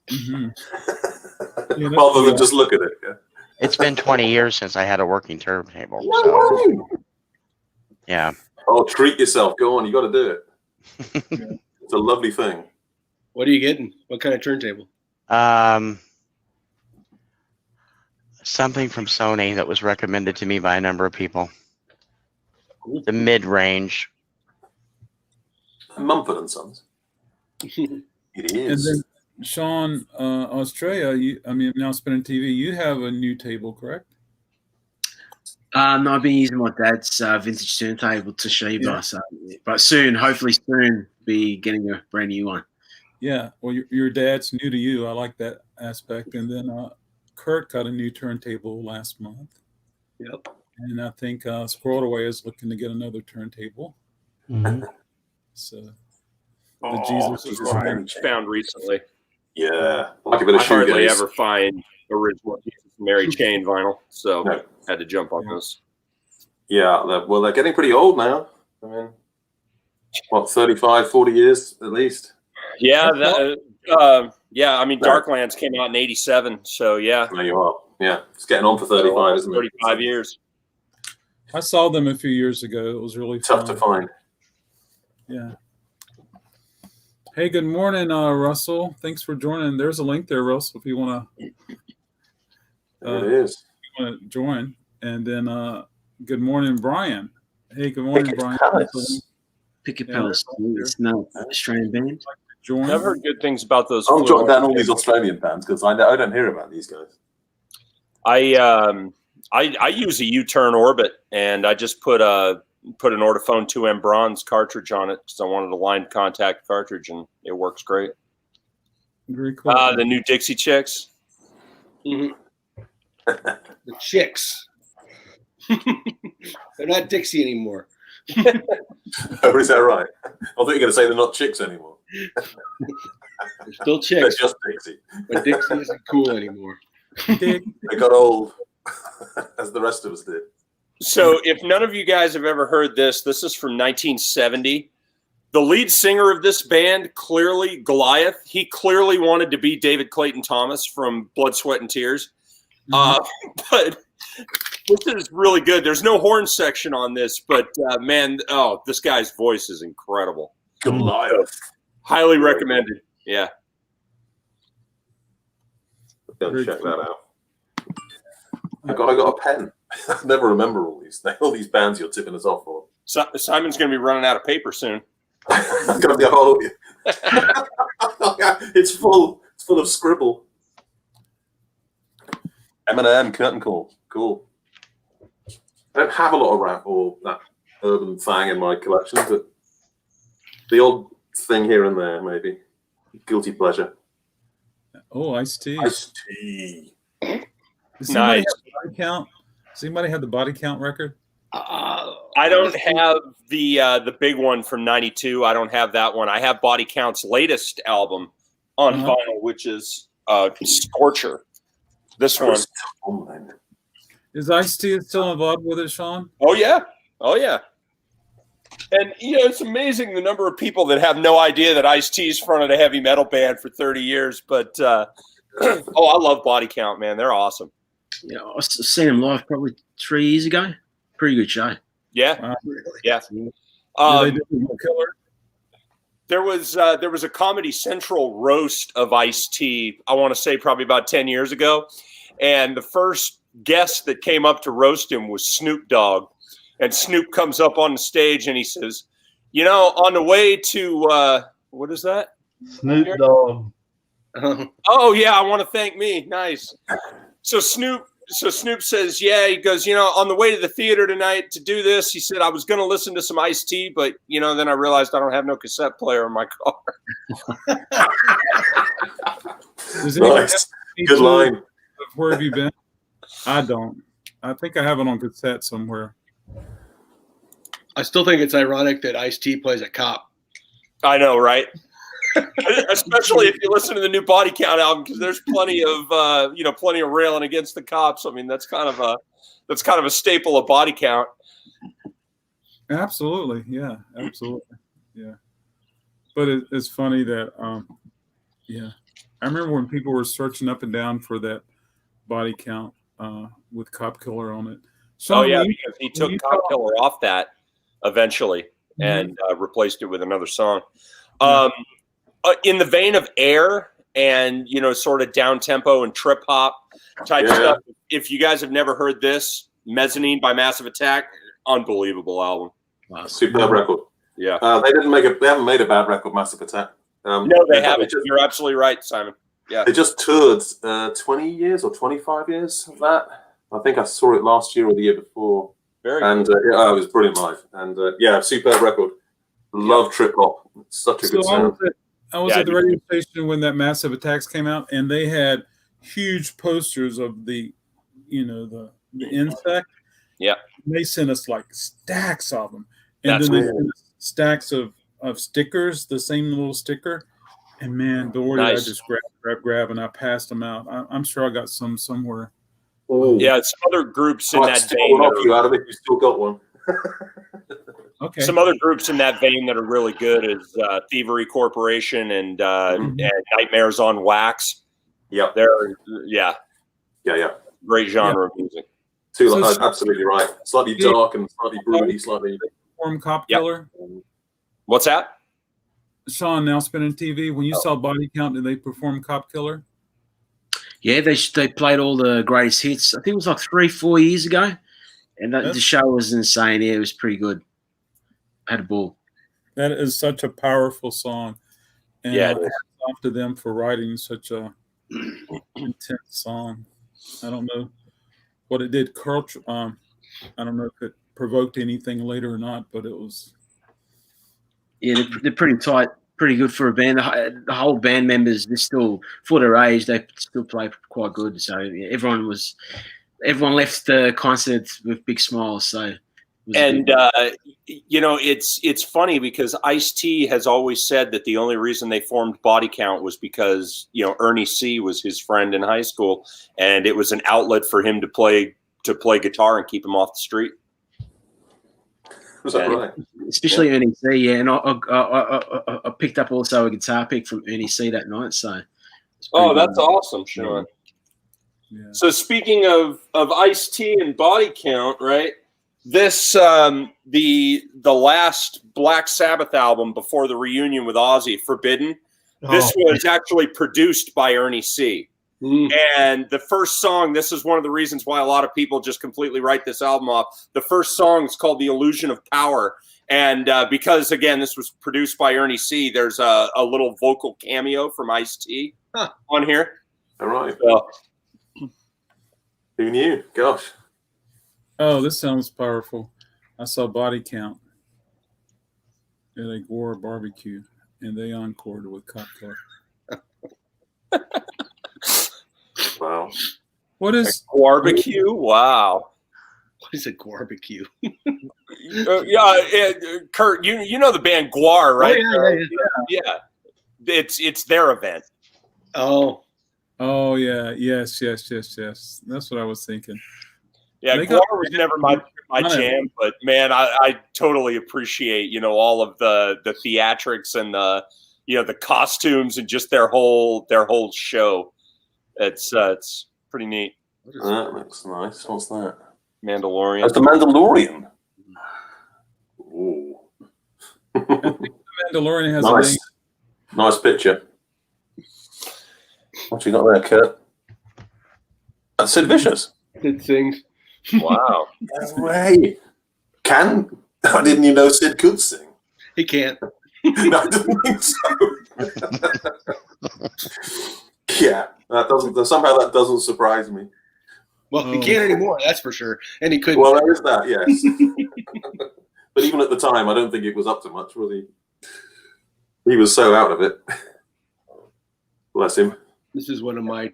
A: mhm.
C: Rather than just look at it. Yeah.
F: It's been 20 years since I had a working turntable. So, yeah.
C: Oh, treat yourself. Go on. You got to do it. It's a lovely thing.
B: What are you getting? What kind of turntable?
F: Something from Sony that was recommended to me by a number of people.
B: Cool.
F: The mid-range.
C: Mumford & Sons. It
A: And
C: is.
A: then, Sean, Australia, now spinning TV, you have a new table, correct?
D: No, I've been using my dad's vintage turntable to show you guys. But soon, hopefully soon, be getting a brand new one.
A: Yeah. Well, your dad's new to you. I like that aspect. And then Kurt got a new turntable last month.
B: Yep.
A: And I think Squirrel Away is looking to get another turntable.
G: Mhm.
A: So the
C: Oh,
A: Jesus
C: Jesus
A: is
E: Found recently.
C: Yeah. Like a bit of
E: I hardly
C: shoegaze.
E: ever find original Jesus and Mary Chain vinyl, so
C: No.
E: had to jump on those.
C: Yeah. They're getting pretty old now. I mean, what, 35, 40 years at least?
E: Yeah, I mean, Darklands came out in '87, so yeah,
C: There you are. Yeah. It's getting on for 35, isn't it?
E: 35 years.
A: I saw them a few years ago. It was really
C: Tough
A: fun.
C: to find.
A: Yeah. Hey, good morning, Russell. Thanks for joining. There's a link there, Russell, if you want
C: There it is.
A: to join. And then good morning, Brian. Hey, good morning, Brian.
C: Palace.
D: Pick a
A: Yeah,
D: Palace. It's no Australian band.
A: Join.
E: I've heard good things about those.
C: I'll
E: Fluid
C: jot down all
E: ones.
C: these Australian bands because I don't hear about these guys.
E: I use a U-turn orbit, and I just put an Ortophone 2M bronze cartridge on it because I wanted a line contact cartridge, and it works great.
A: Very cool.
E: The new Dixie Chicks.
B: The Chicks. They're not Dixie anymore.
C: Oh, is that right? I thought you were going to say they're not chicks anymore.
B: They're still
C: They're
B: Chicks,
C: just Dixie.
B: but Dixie isn't cool anymore.
C: They got old, as the rest of us did.
E: So if none of you guys have ever heard this, this is from 1970. The lead singer of this band, clearly Goliath, he clearly wanted to be David Clayton Thomas from Blood, Sweat, and Tears. But this is really good. There's no horn section on this, but man, this guy's voice is incredible.
C: Goliath.
E: Highly recommended. Yeah.
C: Go check that out. I got a pen. I never remember all these bands you're tipping us off for.
E: So, Simon's going to be running out of paper soon.
C: I'm gonna be a whole. It's full of scribble. Eminem curtain call. Cool. I don't have a lot of rap or that urban thing in my collection, but the odd thing here and there, maybe. Guilty pleasure.
A: Oh, Ice-T.
C: Ice-T.
A: Does anybody
E: Nice.
A: have the body count? Does anybody have the body count record?
E: I don't have the big one from '92. I don't have that one. I have Body Count's latest album on vinyl, which is Scorcher. This one.
A: Is Ice-T still involved with it, Sean?
E: Oh yeah. And it's amazing the number of people that have no idea that Ice-T's fronted a heavy metal band for 30 years. But I love Body Count, man. They're awesome.
D: Yeah, I seen him live probably 3 years ago. Pretty good show.
E: Yeah. Yeah.
A: Did they do the Killer?
E: There was a Comedy Central roast of Ice-T, I want to say probably about 10 years ago. And the first guest that came up to roast him was Snoop Dogg. And Snoop comes up on the stage and he says, on the way to, what is that?
G: Snoop Dogg.
E: Oh, yeah, I want to thank me. Nice. So Snoop says, yeah, he goes, on the way to the theater tonight to do this, he said, I was going to listen to some Ice-T, but, then I realized I don't have no cassette player in my car.
C: Nice. Good line.
A: Where have you been? I don't. I think I have it on cassette somewhere.
B: I still think it's ironic that Ice-T plays a cop.
E: I know, right? Especially if you listen to the new Body Count album, because there's plenty of railing against the cops. I mean, that's kind of a staple of Body Count.
A: Absolutely, yeah, absolutely, yeah. But it's funny that, yeah, I remember when people were searching up and down for that body count with Cop Killer on it.
E: Oh
A: Sean,
E: yeah,
A: when you,
E: because he
A: when
E: took
A: you
E: Cop Killer off that eventually
A: Mhm.
E: and replaced it with another song.
A: Yeah.
E: In the vein of Air and sort of down tempo and trip hop type
C: Yeah.
E: stuff. If you guys have never heard this, Mezzanine by Massive Attack, unbelievable album.
D: Wow.
C: Superb record.
E: Yeah.
C: They haven't made a bad record, Massive Attack.
E: No, they haven't. You're absolutely right, Simon. Yeah.
C: They just toured 20 years or 25 years of that. I think I saw it last year or the year before.
E: Very
C: And
E: cool.
C: it was brilliant live. And yeah, superb record. Love trip hop. It's such a good sound.
A: I was at the radio station when that Massive Attacks came out, and they had huge posters of the insect.
E: Yeah.
A: And they sent us like stacks of them, and
E: That's
A: then they
E: cool.
A: sent us stacks of stickers, the same little sticker. And man, the word
E: Nice.
A: I just grab, and I passed them out. I'm sure I got some somewhere.
E: Yeah, some other groups in
C: Might
E: that
C: steal
E: vein.
C: one off you, Adam, if you still got one.
A: Okay.
E: Some other groups in that vein that are really good is Thievery Corporation and Nightmares on Wax.
C: Yep.
E: They're
C: Yeah.
E: great genre of music.
C: Absolutely right. Slightly dark and slightly broody, slightly.
A: Perform Cop
E: Yep.
A: Killer.
E: What's that?
A: Sean, now spinning TV. When you saw Body Count, did they perform Cop Killer?
D: Yeah, they played all the greatest hits. I think it was like 3-4 years ago, and the show was insane. Yeah, it was pretty good. I had a ball.
A: That is such a powerful song, and hats off to them for writing such a intense song. I don't know what it did. I don't know if it provoked anything later or not, but it was.
D: Yeah, they're pretty tight, pretty good for a band. The whole band members, they're still, for their age, they still play quite good. So yeah, everyone left the concert with big smiles. So,
E: it's funny because Ice-T has always said that the only reason they formed Body Count was because Ernie C was his friend in high school, and it was an outlet for him to play guitar and keep him off the street.
C: Was that right?
D: Especially Ernie C, yeah. And I picked up also a guitar pick from Ernie C that night. So,
E: that's awesome, Sean.
A: Yeah.
E: So speaking of Ice-T and Body Count, right? This the last Black Sabbath album before the reunion with Ozzy, Forbidden. This was actually produced by Ernie C. And the first song, this is one of the reasons why a lot of people just completely write this album off. The first song is called The Illusion of Power. And because, again, this was produced by Ernie C., there's a little vocal cameo from Ice-T on here.
C: All right.
E: So,
C: who knew? Gosh.
A: Oh, this sounds powerful. I saw Body Count at a Gore barbecue, and they encored with Cop Killer.
C: Wow.
A: What is
E: barbecue? Wow.
B: What is a barbecue?
E: Kurt, you know the band Guar, right? Yeah. It's their event.
B: Oh,
A: yeah. Yes. That's what I was thinking.
E: Yeah,
A: They
E: Guar
A: got-
E: was never my jam, but man, I totally appreciate all of the theatrics and the costumes and just their whole show. It's pretty neat.
C: That looks nice. What's that?
E: Mandalorian.
C: That's the Mandalorian. Ooh.
A: Mandalorian has a
C: Nice.
A: name.
C: Nice picture. What you got there, Kurt? That's Sid Vicious.
B: good things.
E: Wow.
C: No way. I didn't even know Sid could sing.
B: He can't.
C: No, I didn't think so. Yeah, somehow that doesn't surprise me.
B: Well, he can't anymore. That's for sure. And he couldn't.
C: Well, there is that, yes. But even at the time, I don't think it was up to much, was he? He was so out of it. Bless him.
B: This is one of my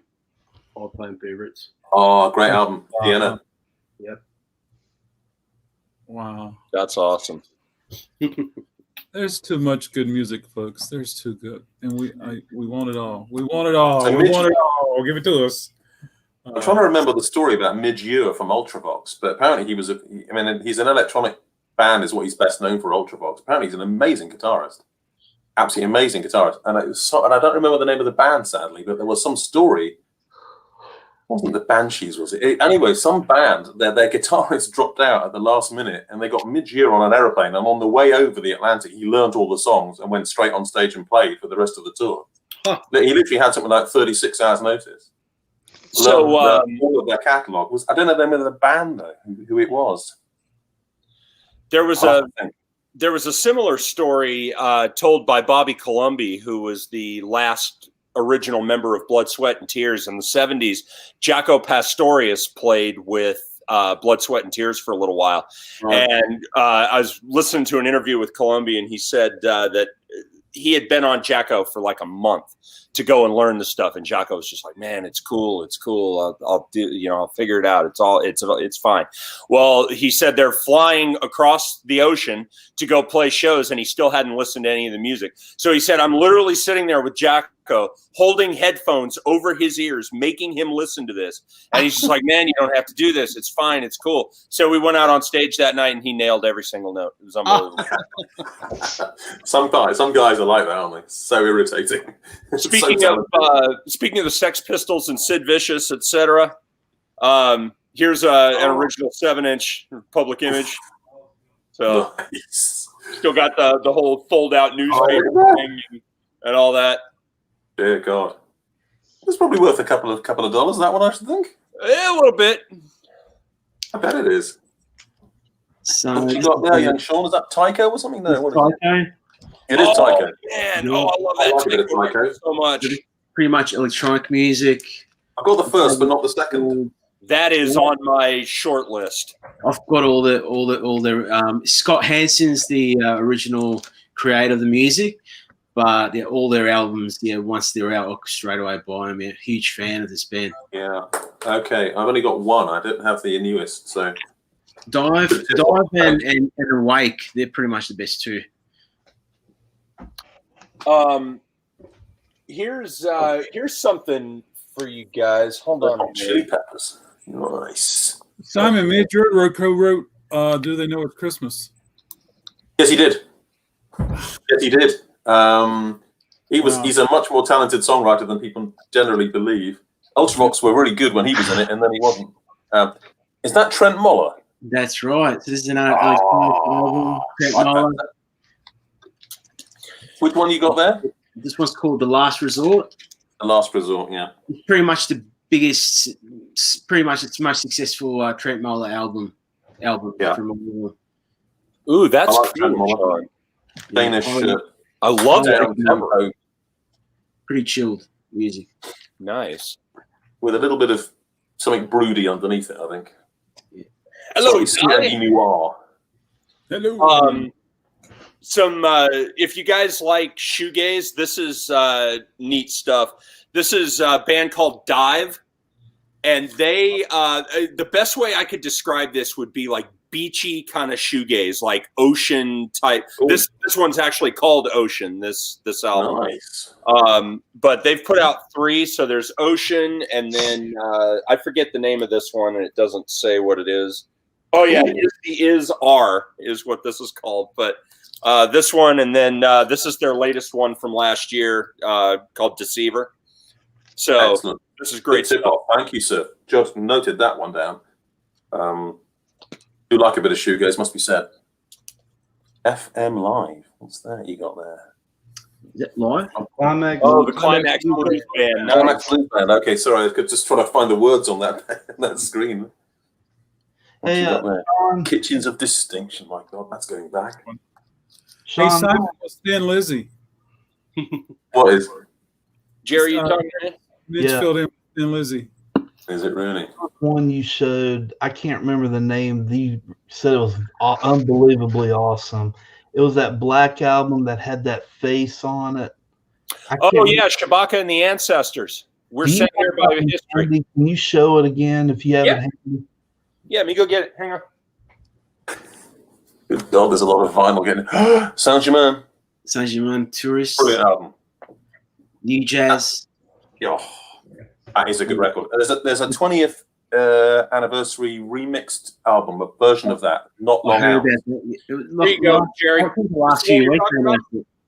B: all-time favorites.
C: Oh, great album, Vienna.
B: Yep.
A: Wow.
E: That's awesome.
A: There's too much good music, folks. There's too good, and we want it all. We want it all.
C: So
A: We want it all. Give it to us.
C: I'm trying to remember the story about Midge Ure from Ultravox, but apparently he's an electronic band is what he's best known for, Ultravox. Apparently, he's an amazing guitarist, absolutely amazing guitarist. And and I don't remember the name of the band, sadly, but there was some story. Wasn't the Banshees, was it? Anyway, some band, their guitarist dropped out at the last minute, and they got mid-year on an aeroplane, and on the way over the Atlantic, he learned all the songs and went straight on stage and played for the rest of the tour.
B: Huh.
C: He literally had something like 36 hours notice.
E: So
C: all of their catalogue was, I don't know the name of the band, though, who it was.
E: there was a similar story told by Bobby Colomby, who was the last original member of Blood, Sweat, and Tears in the 70s. Jaco Pastorius played with Blood, Sweat, and Tears for a little while. Right. And I was listening to an interview with Colomby, and he said that he had been on Jaco for like a month to go and learn the stuff. And Jaco was just like, man, it's cool. It's cool. I'll do, I'll figure it out. It's fine. Well, he said they're flying across the ocean to go play shows, and he still hadn't listened to any of the music. So he said, I'm literally sitting there with Jaco holding headphones over his ears, making him listen to this. And he's just like, man, you don't have to do this. It's fine. It's cool. So we went out on stage that night, and he nailed every single note. It was unbelievable.
C: Some guys are like that, aren't they? So irritating.
E: Speaking of the Sex Pistols and Sid Vicious, etc., here's an original 7-inch Public Image. So
C: nice.
E: Still got the whole fold-out newspaper thing and all that.
C: Dear God, it's probably worth a couple of dollars. That one, I should think.
E: Yeah, a little bit.
C: I bet it is.
D: So
C: What you got there, young Sean? Is that Tycho or something? No, what is
D: Tycho.
C: it is Tycho.
E: Man,
D: Yeah.
E: I love
C: I
E: that
C: like a bit of Tycho.
E: so much.
D: Pretty much electronic music.
C: I got the first, but not the second.
E: That is on my short list.
D: I've got all the Scott Hansen's the original creator of the music, but all their albums, once they're out, I'll straight away buy them. I'm a huge fan of this band.
C: Yeah. Okay. I've only got one. I don't have the newest, so.
D: Dive and Awake, they're pretty much the best two.
E: Here's something for you guys. Hold on.
C: Chili Peppers. Nice.
A: Simon Midge co-wrote "Do They Know It's Christmas?"
C: Yes, he did. Yes, he did. He's a much more talented songwriter than people generally believe. Ultravox were really good when he was in it, and then he wasn't. Is that Trent Moller?
D: That's right. So this is an album.
C: Which one you got there?
D: This one's called The Last Resort.
C: The Last Resort, yeah.
D: It's pretty much the biggest, its most successful Trent Moller album.
C: Yeah.
D: From all the world.
E: Ooh, that's
C: I like Trent
E: cool.
C: Moller. Danish.
E: I love
C: down
E: that.
C: tempo
D: Pretty chilled music.
E: Nice.
C: with a little bit of something broody underneath it, I think.
E: Hello,
C: Johnny. Noir.
A: Hello.
E: If you guys like shoegaze, this is neat stuff. This is a band called Dive, and they the best way I could describe this would be like beachy kind of shoegaze, like ocean type. Ooh. This one's actually called Ocean. This album.
C: Nice.
E: But they've put out 3. So there's Ocean, and then I forget the name of this one, and it doesn't say what it is. Oh yeah, is R is what this is called. But this one, and then this is their latest one from last year called Deceiver. So excellent. This is great stuff.
C: Thank you, sir. Just noted that one down. Do like a bit of shoegaze, must be said. FM Live. What's that you got there?
D: Is it live?
G: Climax.
E: Oh, the Climax Blues Band.
C: Climax Blues Band. Okay, sorry, I could just try to find the words on that screen. What's you got there? Kitchens of Distinction. My God, that's going back.
A: Hey, Simon, what's Thin Lizzy?
C: What is?
E: Jerry, you talking to me?
A: Mitch filled in Thin Lizzy.
C: Is it really?
G: One you showed, I can't remember the name. You said it was unbelievably awesome. It was that Black album that had that face on it.
E: Yeah, Shabaka and the Ancestors. We're sent here by history.
G: Can you show it again if you haven't? Had
E: Yeah, let me go get it. Hang on.
C: Good God, there's a lot of vinyl getting. Saint-Germain.
D: Saint-Germain Tourist.
C: Brilliant album.
D: New Jazz.
C: Yeah, that is a good record. There's a 20th anniversary remixed album, a version of that, not
D: I
C: long
D: heard
C: out.
D: that.
E: There you go, Jerry.
D: Last
E: That's what
D: few
E: you're
D: weeks.
E: talking about?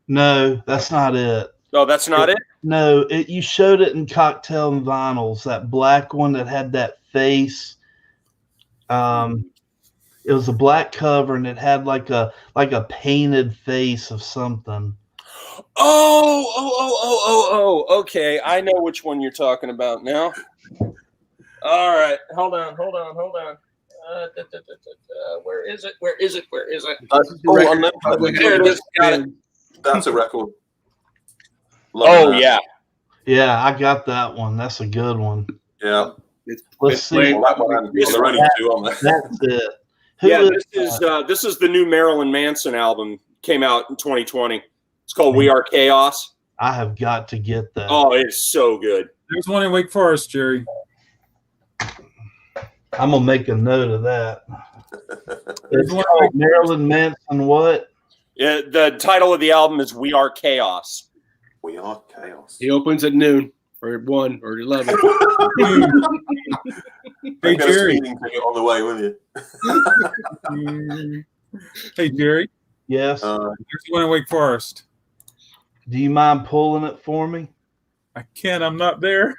G: No, that's not it.
E: No, that's not it.
G: No, you showed it in Cocktail and Vinyls, that black one that had that face. It was a black cover and it had like a painted face of something.
E: Oh. Okay, I know which one you're talking about now. All right, hold on. Where is it? There it is. Got it.
C: That's a record.
E: Oh yeah.
G: Yeah, I got that one. That's a good one.
C: Yeah.
G: Let's see.
C: Well, that one, well, there are only two on there.
G: That's it.
E: This is the new Marilyn Manson album. Came out in 2020. It's called We Are Chaos.
G: I have got to get that.
E: Oh, it's so good.
A: There's one in Wake Forest, Jerry.
G: I'm gonna make a note of that.
A: There's
G: It's
A: one
G: called Marilyn Manson. What?
E: Yeah, the title of the album is We Are Chaos.
C: We Are Chaos.
B: He opens at noon or 1 or 11.
A: Hey,
C: Get a
A: Jerry.
C: speeding ticket on the way, will you?
A: Hey, Jerry.
G: Yes.
A: There's one in Wake Forest.
G: Do you mind pulling it for me
A: I can't. I'm not there.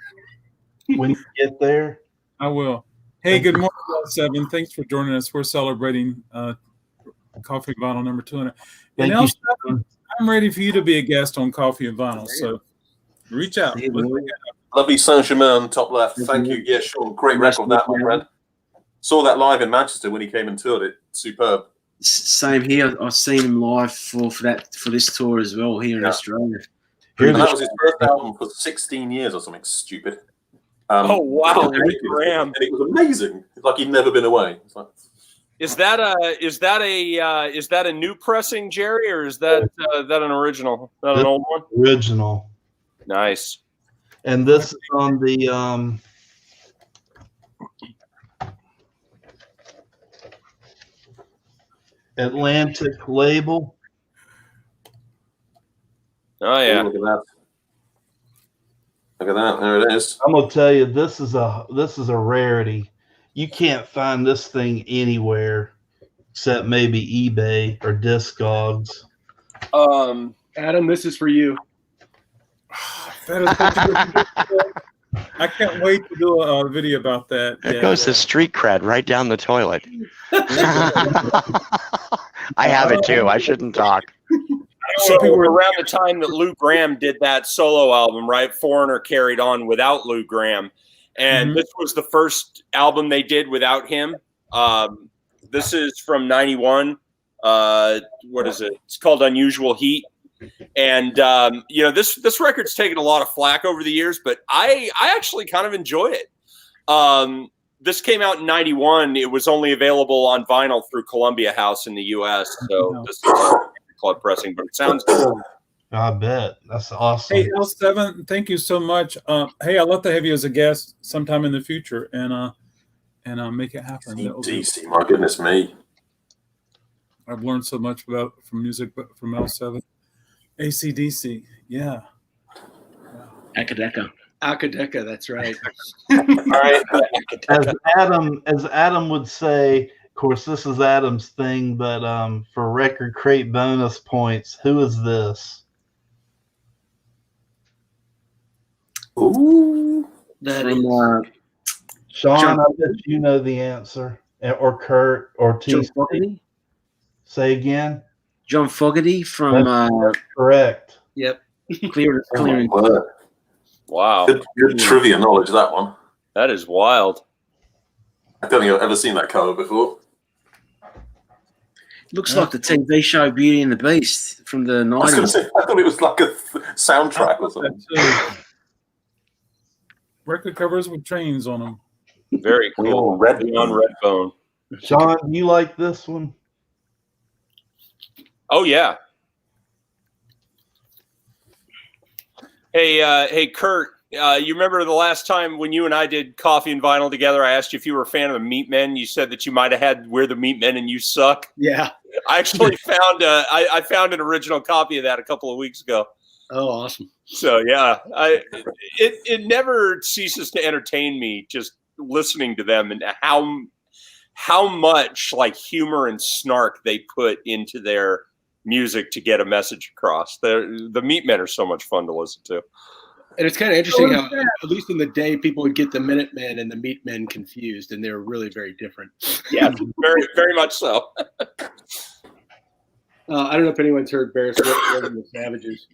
G: when you get there?
A: I will. Hey, good morning, L7. Thanks for joining us. We're celebrating Coffee and Vinyl number 200. And
G: Thank you.
A: L7, I'm ready for you to be a guest on Coffee and Vinyl. So reach out.
D: Hey,
A: Let's
D: boy.
A: make it
C: Lovely Saint-Germain, top left. Thank you. Yeah, Sean. Great record, that, my friend. Saw that live in Manchester when he came and toured it. Superb.
D: Same here. I've seen him live for this tour as well here in Australia.
C: And that was his first album for 16 years or something stupid.
E: Oh wow,
C: and
E: Lee Graham.
C: it was amazing. It's like he'd never been away. It's like,
E: Is that a new pressing, Jerry, or is that an original? That an old one?
G: Original.
E: Nice.
G: And this is on the Atlantic label.
E: Oh yeah.
C: look at that. Look at that. There it is.
G: I'm gonna tell you, this is a rarity. You can't find this thing anywhere except maybe eBay or Discogs.
B: Adam, this is for you.
A: That is such a good I can't wait to do a video about that.
F: There goes the street cred right down the toilet. I have it too. I shouldn't talk.
E: So around the time that Lou Gramm did that solo album, right? Foreigner carried on without Lou Gramm. And this was the first album they did without him. This is from 91. What is it? It's called Unusual Heat. And, this record's taken a lot of flack over the years, but I actually kind of enjoy it. This came out in 91. It was only available on vinyl through Columbia House in the U.S. So this is club pressing, but it sounds good.
G: I bet. That's awesome.
A: Hey, L7, thank you so much. Hey, I'd love to have you as a guest sometime in the future and make it happen.
C: DC, my goodness me.
A: I've learned so much from music from L7. AC/DC, yeah.
B: Akadeka, that's right.
E: All right.
G: As Adam would say, of course, this is Adam's thing, but for Record Crate bonus points, who is this?
C: Ooh.
B: That
D: From,
G: Sean, I bet you know the answer. Or Kurt or
D: John
G: T.
D: Fogerty.
G: Say again.
D: John Fogerty from
G: Correct.
B: Yep.
D: Clear.
C: Oh my word.
E: Wow.
C: Good trivia knowledge, that one.
E: That is wild.
C: I don't think I've ever seen that cover before.
D: Looks like the TV show Beauty and the Beast from the
C: I was going to
D: 90s.
C: say, I thought it was like a soundtrack or something.
A: Record covers with trains on them.
E: Very cool. Beyond Redbone.
G: Sean, you like this one?
E: Oh yeah. Hey, Kurt. You remember the last time when you and I did Coffee and Vinyl together? I asked you if you were a fan of the Meatmen. You said that you might have had "We're the Meatmen and You Suck."
B: Yeah.
E: I actually found I found an original copy of that a couple of weeks ago.
B: Oh, awesome.
E: So yeah, it never ceases to entertain me. Just listening to them and how much like humor and snark they put into their music to get a message across. The Meatmen are so much fun to listen to.
B: And it's kind of interesting how, at least in the day, people would get the Minutemen and the Meatmen confused, and they were really very different.
E: Yeah, very, very much so.
B: I don't know if anyone's heard Bear Swift and the Savages.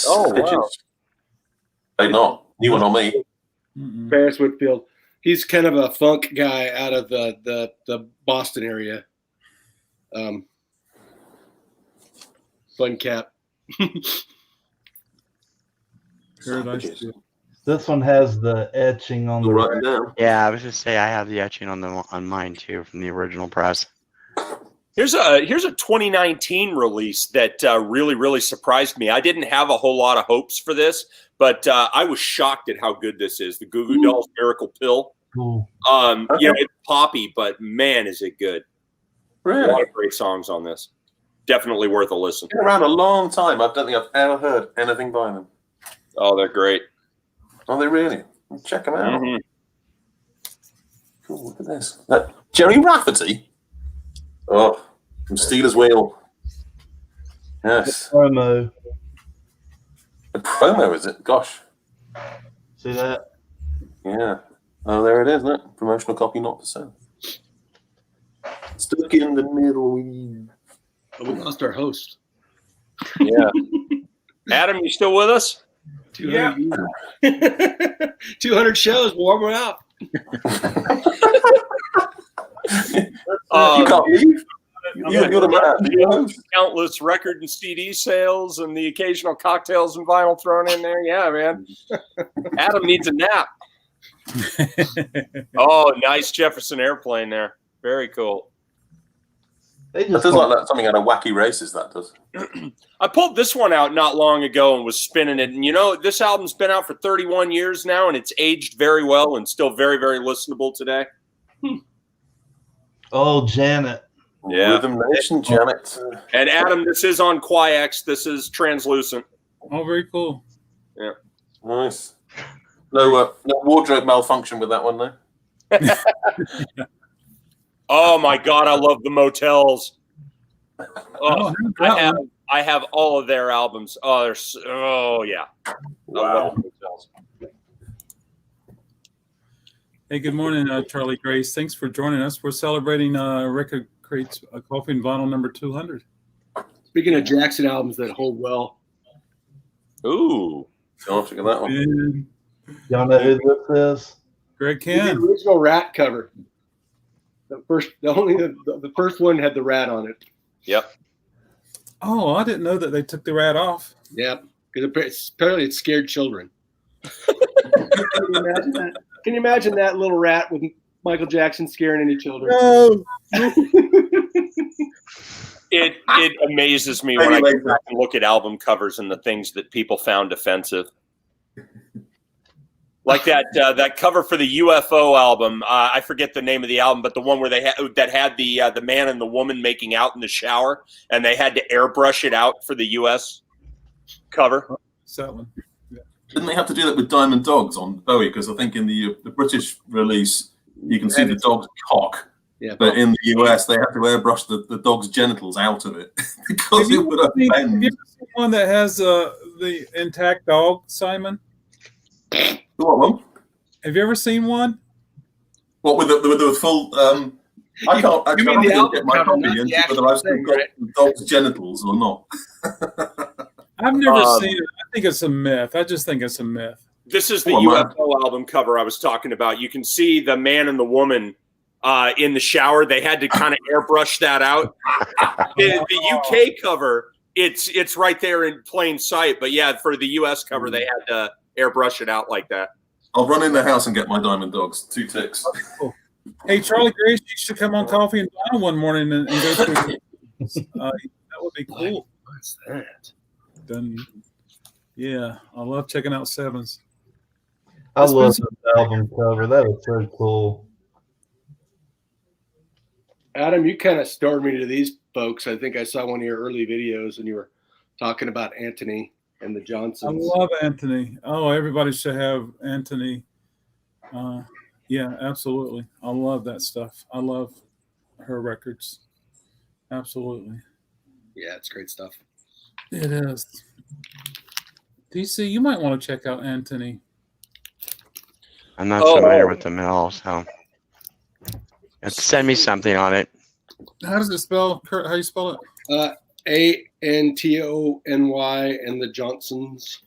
E: Oh, wow.
C: They not. You one on me.
B: Ferris Whitfield. He's kind of a funk guy out of the Boston area. Fun cap.
A: Paradise.
G: This one has the etching on the
C: You'll write it down.
F: Yeah, I was just say I have the etching on mine too from the original press.
E: Here's a 2019 release that really, really surprised me. I didn't have a whole lot of hopes for this, but I was shocked at how good this is. The Goo Goo Dolls Miracle Pill.
G: Cool.
E: It's poppy, but man, is it good.
C: Really?
E: A lot of great songs on this. Definitely worth a listen.
C: Been around a long time. I don't think I've ever heard anything by them.
E: Oh, they're great.
C: Are they really? Check them out.
E: Mm-hmm.
C: Cool, look at this. Jerry Rafferty. Oh, from Steelers Wheel. Yes.
G: Promo.
C: A promo, is it? Gosh.
G: See that?
C: Yeah. Oh, there it is, isn't it? Promotional copy not for sale. Stuck in the middle.
B: Oh, we lost our host.
E: Yeah. Adam, you still with us?
B: 200 200 shows. Warm her up.
C: You can't leave. You're the man.
E: Countless record and CD sales and the occasional cocktails and vinyl thrown in there. Yeah, man. Adam needs a nap. Oh, nice Jefferson Airplane there. Very cool.
G: They
C: That
G: just
C: does like that, something out of Wacky Races, that does.
E: I pulled this one out not long ago and was spinning it. And, this album's been out for 31 years now, and it's aged very well and still very, very listenable today.
G: Oh, Janet.
E: Yeah.
C: Rhythm Nation, Janet.
E: And, Adam, this is on Quiex. This is translucent.
A: Oh, very cool.
E: Yeah.
C: Nice. No wardrobe malfunction with that one, though.
E: Oh, my God, I love the Motels. Oh, I have all of their albums. Oh, yeah.
C: Wow.
A: Hey, good morning, Charlie Grace. Thanks for joining us. We're celebrating RecordKrate's Coffee and Vinyl number 200.
B: Speaking of Jackson albums that hold well.
E: Ooh.
C: I'll check that one.
A: And
G: Y'all know who this is?
A: Greg
B: The
A: Ken.
B: original Rat cover. The first one had the rat on it.
E: Yep.
A: Oh, I didn't know that they took the rat off.
B: Yep. Because apparently it scared children. Can you imagine that little rat with Michael Jackson scaring any children?
A: No.
E: It amazes me when I go back and look at album covers and the things that people found offensive. Like that cover for the UFO album. I forget the name of the album, but the one where they had the man and the woman making out in the shower, and they had to airbrush it out for the US cover.
A: It's that one.
C: Didn't they have to do that with Diamond Dogs on Bowie? Because I think in the British release, you can see the dog's cock.
B: Yeah,
C: but in the US, they have to airbrush the dog's genitals out of it because it would offend.
A: Have you ever seen one that has the intact dog, Simon?
C: What one?
A: Have you ever seen one?
C: What with the full? I can't. I
B: you
C: can't
B: mean the album
C: get my
B: cover,
C: copy
B: not the
C: into
B: actual
C: whether I've still
B: thing,
C: got
B: right?
C: the dog's genitals or not.
A: I've never seen it. I think it's a myth. I just think it's a myth.
E: This is the
C: Well,
E: UFO album cover I was talking about. You can see the man and the woman in the shower. They had to kind of airbrush that out. The UK cover, it's right there in plain sight. But yeah, for the US cover, they had to airbrush it out like that.
C: I'll run in the house and get my Diamond Dogs. 2 ticks.
A: Cool. Hey, Charlie Grace, you should come on Coffee and Vinyl one morning and go through. That would be cool.
B: What's that?
A: Then, yeah, I love checking out sevens.
G: I love this album cover. That is so cool.
B: Adam, you kind of started me to these folks. I think I saw one of your early videos and you were talking about Anthony and the
A: I
B: Johnsons.
A: love Anthony. Oh, everybody should have Anthony. Yeah, absolutely. I love that stuff. I love her records. Absolutely.
B: Yeah, it's great stuff.
A: It is. DC, you might want to check out Anthony.
F: I'm not familiar with them at all, so send me something on it.
A: How does it spell, Kurt? How you spell it?
B: Antony and the Johnsons.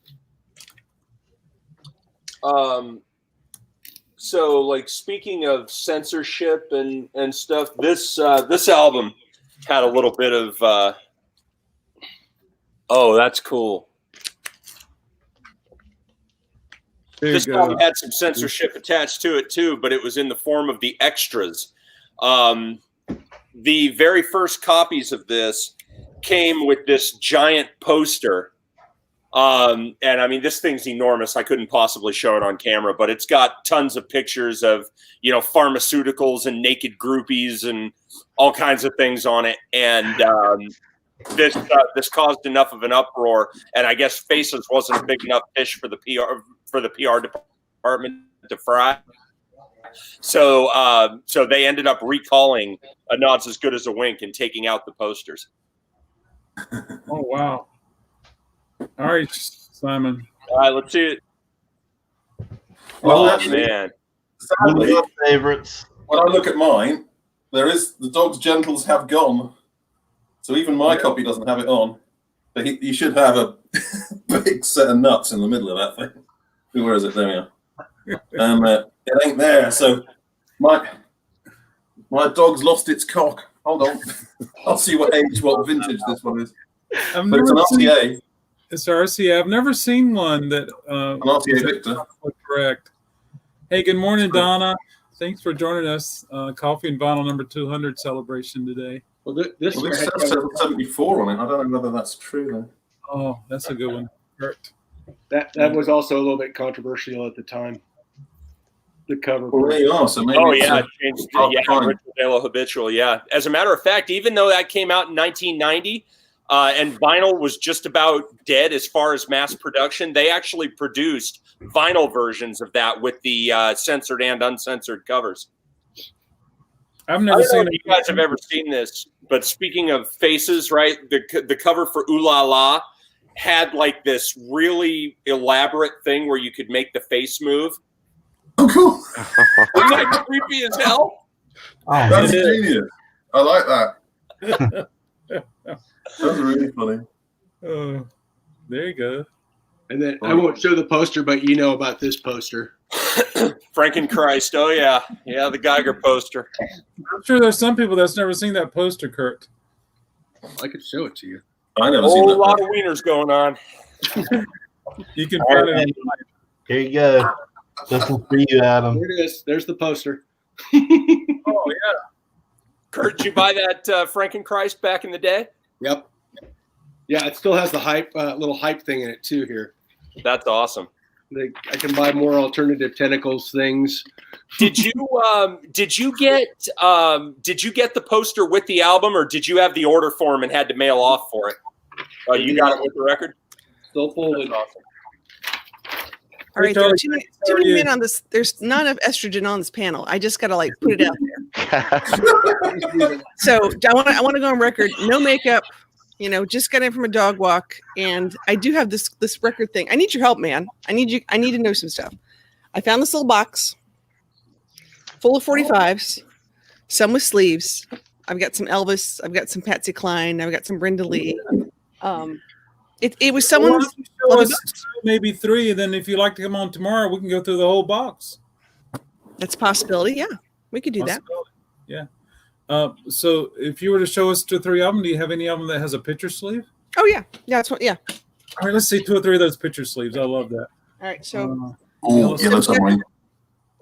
E: So, like, speaking of censorship and stuff, this album had a little bit of oh, that's cool. This album had some censorship attached to it too, but it was in the form of the extras. The very first copies of this came with this giant poster. And I mean, this thing's enormous. I couldn't possibly show it on camera, but it's got tons of pictures of, you know, pharmaceuticals and naked groupies and all kinds of things on it. And this caused enough of an uproar. And I guess Faces wasn't a big enough fish for the PR department to fry. So they ended up recalling A Nod's As Good As a Wink and taking out the posters.
A: Oh, wow. All right, Simon.
E: All right, let's see it.
C: Well,
E: Oh,
C: actually,
E: man.
G: One of
C: sadly,
G: my favorites.
C: when I look at mine, the dog's gentles have gone. So even my copy doesn't have it on. But you should have a big set of nuts in the middle of that thing. Where is it? There we are. It ain't there. So my dog's lost its cock. Hold on. I'll see what vintage this one is.
A: I've
C: But it's an RTA.
A: It's RCA. I've never seen one that
C: An RTA Victor.
A: Correct. Hey, good morning, Donna. Thanks for joining us. Coffee and Vinyl number 200 celebration today.
B: Well, this
C: Well, this says 74 on it. I don't know whether that's true though.
A: Oh, that's a good one. Kurt.
B: that was also a little bit controversial at the time. The cover.
C: Well, there you are. So maybe
E: It changed. Ritual de lo Habitual. Yeah. As a matter of fact, even though that came out in 1990, and vinyl was just about dead as far as mass production, they actually produced vinyl versions of that with the censored and uncensored covers.
A: I've
E: I
A: never
E: don't know
A: seen
E: if you guys have ever seen this, but speaking of Faces, right? The cover for Ooh La La had like this really elaborate thing where you could make the face move.
C: Oh, cool.
E: Isn't that creepy as hell?
G: Oh,
C: That's genius. I like that. That's really funny.
A: There you go.
B: And then I won't show the poster, but you know about this poster.
E: Frankenchrist. Oh, yeah. Yeah, the Geiger poster.
A: I'm sure there's some people that's never seen that poster, Kurt.
B: I could show it to you.
C: I never
E: A
C: seen that.
E: lot of wieners going on.
A: You can find it.
G: here you go. This is for you, Adam.
B: Here it is. There's the poster.
A: Oh, yeah.
E: Kurt, did you buy that Frankenchrist back in the day?
B: Yep. Yeah, it still has the hype, little hype thing in it too. Here,
E: That's awesome.
B: I can buy more alternative tentacles things.
E: Did you get the poster with the album, or did you have the order form and had to mail off for it? Oh, you got it with the record.
B: Still folded.
E: Awesome.
H: All right, there are too many men on this. There's not enough estrogen on this panel. I just gotta like put it out there. So I want to go on record. No makeup. You know, just got in from a dog walk, and I do have this record thing. I need your help, man. I need to know some stuff. I found this little box full of 45s, some with sleeves. I've got some Elvis. I've got some Patsy Cline. I've got some Brenda Lee. It was someone's.
A: Show us two, maybe three, and then if you'd like to come on tomorrow, we can go through the whole box.
H: That's a possibility. Yeah, we could do that.
A: Yeah. So if you were to show us 2 or 3 albums, do you have any album that has a picture sleeve?
H: Oh yeah, that's what. Yeah.
A: All right, let's see 2 or 3 of those picture sleeves. I love that.
H: All right, so.
C: Oh, Yellow Submarine.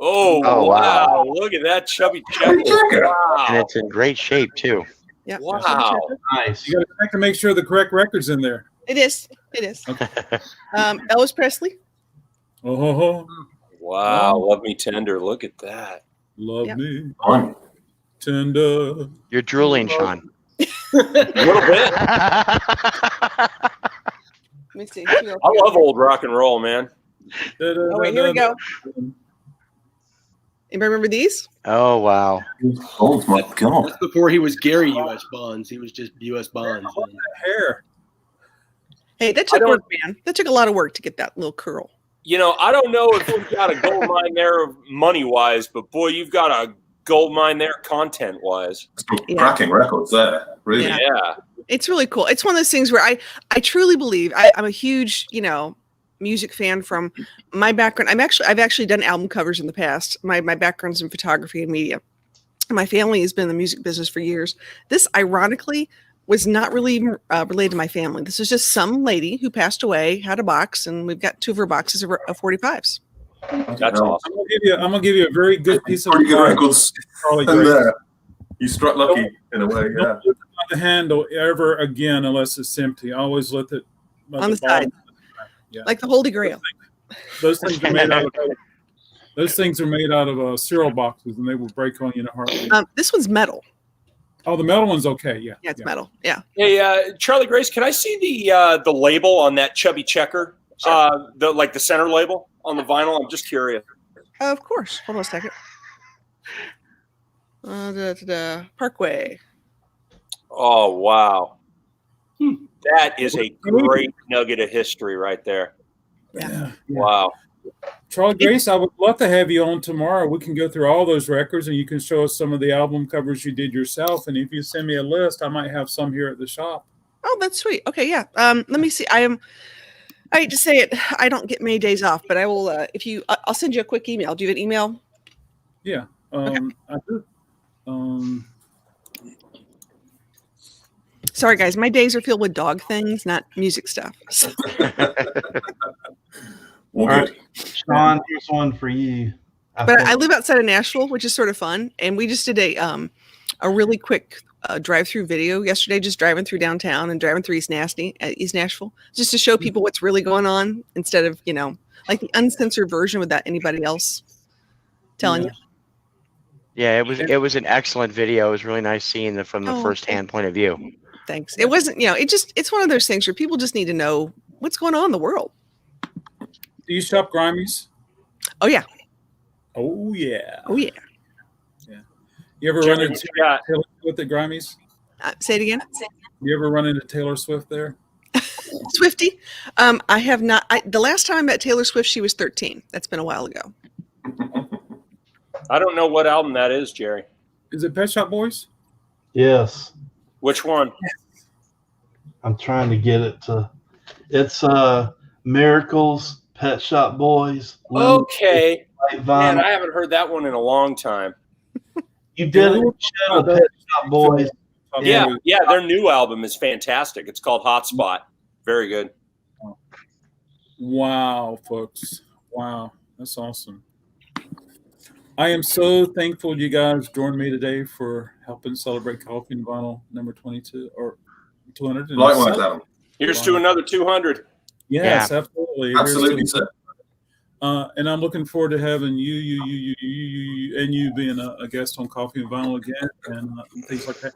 E: Oh, wow. Look at that chubby checker. Wow.
F: And it's in great shape too.
H: Yeah.
E: Wow.
G: Nice.
A: You got to check to make sure the correct record's in there.
H: It is. Elvis Presley.
A: Oh,
E: Wow. Love Me Tender. Look at that.
A: love
H: Yep.
A: me
C: Fine.
A: tender.
F: You're drooling, Sean.
E: A little bit.
H: Let me see.
E: I love old rock and roll, man.
H: Oh wait, here we go. Anybody remember these?
F: Oh wow.
C: Oh my God.
B: That's before he was Gary U.S. Bonds. He was just U.S. Bonds.
A: Hair.
H: Hey, that took work, man. That took a lot of work to get that little curl.
E: You know, I don't know if you've got a gold mine there money-wise, but boy, you've got a gold mine there content-wise.
C: Cracking records there. Really.
E: Yeah.
H: It's really cool. It's one of those things where I truly believe I'm a huge, music fan from my background. I've actually done album covers in the past. My background's in photography and media. My family has been in the music business for years. This, ironically, was not really related to my family. This is just some lady who passed away, had a box, and we've got 2 of her boxes of 45s.
E: That's awesome.
A: I'm gonna give you a very good piece of
C: Pretty good
A: advice.
C: records.
A: Charlie
C: And
A: Grace.
C: you struck lucky in a way, yeah.
A: Don't look at the handle ever again unless it's empty. Always let it
H: On the side.
A: Yeah.
H: Like the Holy Grail.
A: Those things are made out of cereal boxes, and they will break on you in a heartbeat.
H: This one's metal.
A: Oh, the metal one's okay. Yeah.
H: Yeah, it's metal. Yeah.
E: Hey, Charlie Grace, can I see the label on that chubby checker? The center label on the vinyl? I'm just curious.
H: Of course. Hold on a second. Parkway.
E: Oh, wow. That is a great nugget of history right there.
A: Yeah.
E: Wow.
A: Charlie Grace, I would love to have you on tomorrow. We can go through all those records, and you can show us some of the album covers you did yourself. And if you send me a list, I might have some here at the shop.
H: Oh, that's sweet. Okay, yeah. Let me see. I hate to say it, I don't get many days off, but I will. I'll send you a quick email. Do you have an email?
A: Yeah,
H: Okay.
A: I do.
H: Sorry, guys. My days are filled with dog things, not music stuff. So.
C: All
G: right, Sean, here's one for you.
H: I live outside of Nashville, which is sort of fun, and we just did a really quick drive-through video yesterday, just driving through downtown and driving through East Nashville, just to show people what's really going on instead of like the uncensored version without anybody else telling you.
F: Yeah, it was an excellent video. It was really nice seeing from the first-hand point of view.
H: Thanks. It wasn't, it's one of those things where people just need to know what's going on in the world.
A: Do you shop Grimies?
H: Oh yeah.
A: Oh yeah.
H: Oh yeah.
A: Yeah. You ever run into Taylor Swift at Grimies?
H: Say it again.
A: You ever run into Taylor Swift there?
H: Swiftie? I have not. The last time I met Taylor Swift, she was 13. That's been a while ago.
E: I don't know what album that is, Jerry.
A: Is it Pet Shop Boys?
G: Yes.
E: Which one?
G: I'm trying to get it to. It's Miracles, Pet Shop Boys.
E: Okay. Man,
G: Vinyl.
E: I haven't heard that one in a long time.
G: You did it. Shadow Pet Shop Boys.
E: Yeah, their new album is fantastic. It's called Hotspot. Very good.
A: Wow, folks. Wow. That's awesome. I am so thankful you guys joined me today for helping celebrate Coffee and Vinyl number 22 or 200.
C: Likewise, Adam.
E: Here's to another 200.
A: Yes,
F: Yeah.
A: absolutely.
C: Absolutely, sir.
A: And I'm looking forward to having you being a guest on Coffee and Vinyl again and things like that.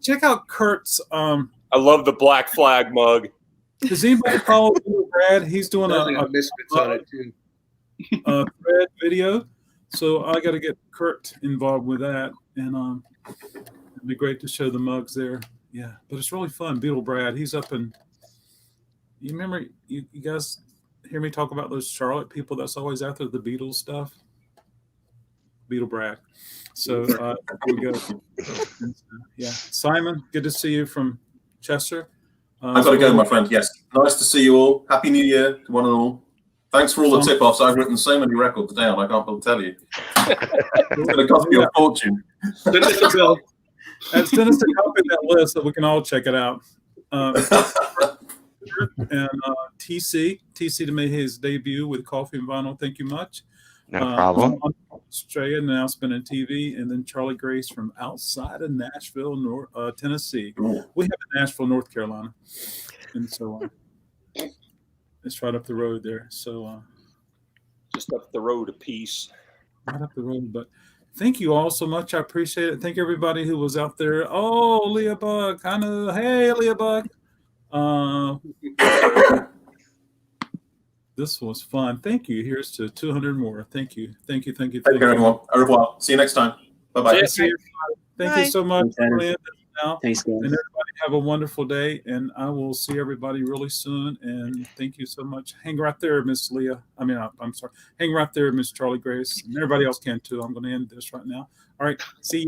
A: Check out Kurt's.
E: I love the Black Flag mug.
A: Does anybody follow Brad? He's doing a
B: Misfits on it too.
A: thread video. So I got to get Kurt involved with that, and it'd be great to show the mugs there. Yeah, but it's really fun. Beetle Brad, he's up in. You remember you guys hear me talk about those Charlotte people that's always after the Beatles stuff? Beetle Brad. So here we go. Yeah, Simon, good to see you from Chester.
C: I've got to go, my friend. Yes, nice to see you all. Happy New Year to one and all. Thanks for all the tip-offs. I've written so many records down, I can't tell you. It's going to cost me a fortune.
B: Send us a bill.
A: And send us a copy of that list so we can all check it out. And TC to make his debut with Coffee and Vinyl. Thank you much.
F: No problem.
A: Australia, now spinning TV, and then Charlie Grace from outside of Nashville, Tennessee. We have Nashville, North Carolina, and so it's right up the road there. So
E: just up the road a piece.
A: Right up the road. But thank you all so much. I appreciate it. Thank everybody who was out there. Oh, Leah Bug. Hey, Leah Bug. The This was fun. Thank you. Here's to 200 more. Thank you. Thank you. Thank you.
C: Take care, everyone. Au revoir. See you next time. Bye bye.
A: See you. Thank you so much. Now.
D: Thanks, guys.
A: And everybody have a wonderful day. And I will see everybody really soon. And thank you so much. Hang right there, Miss Leah. I'm sorry. Hang right there, Miss Charlie Grace. And everybody else can too. I'm going to end this right now. All right. See you.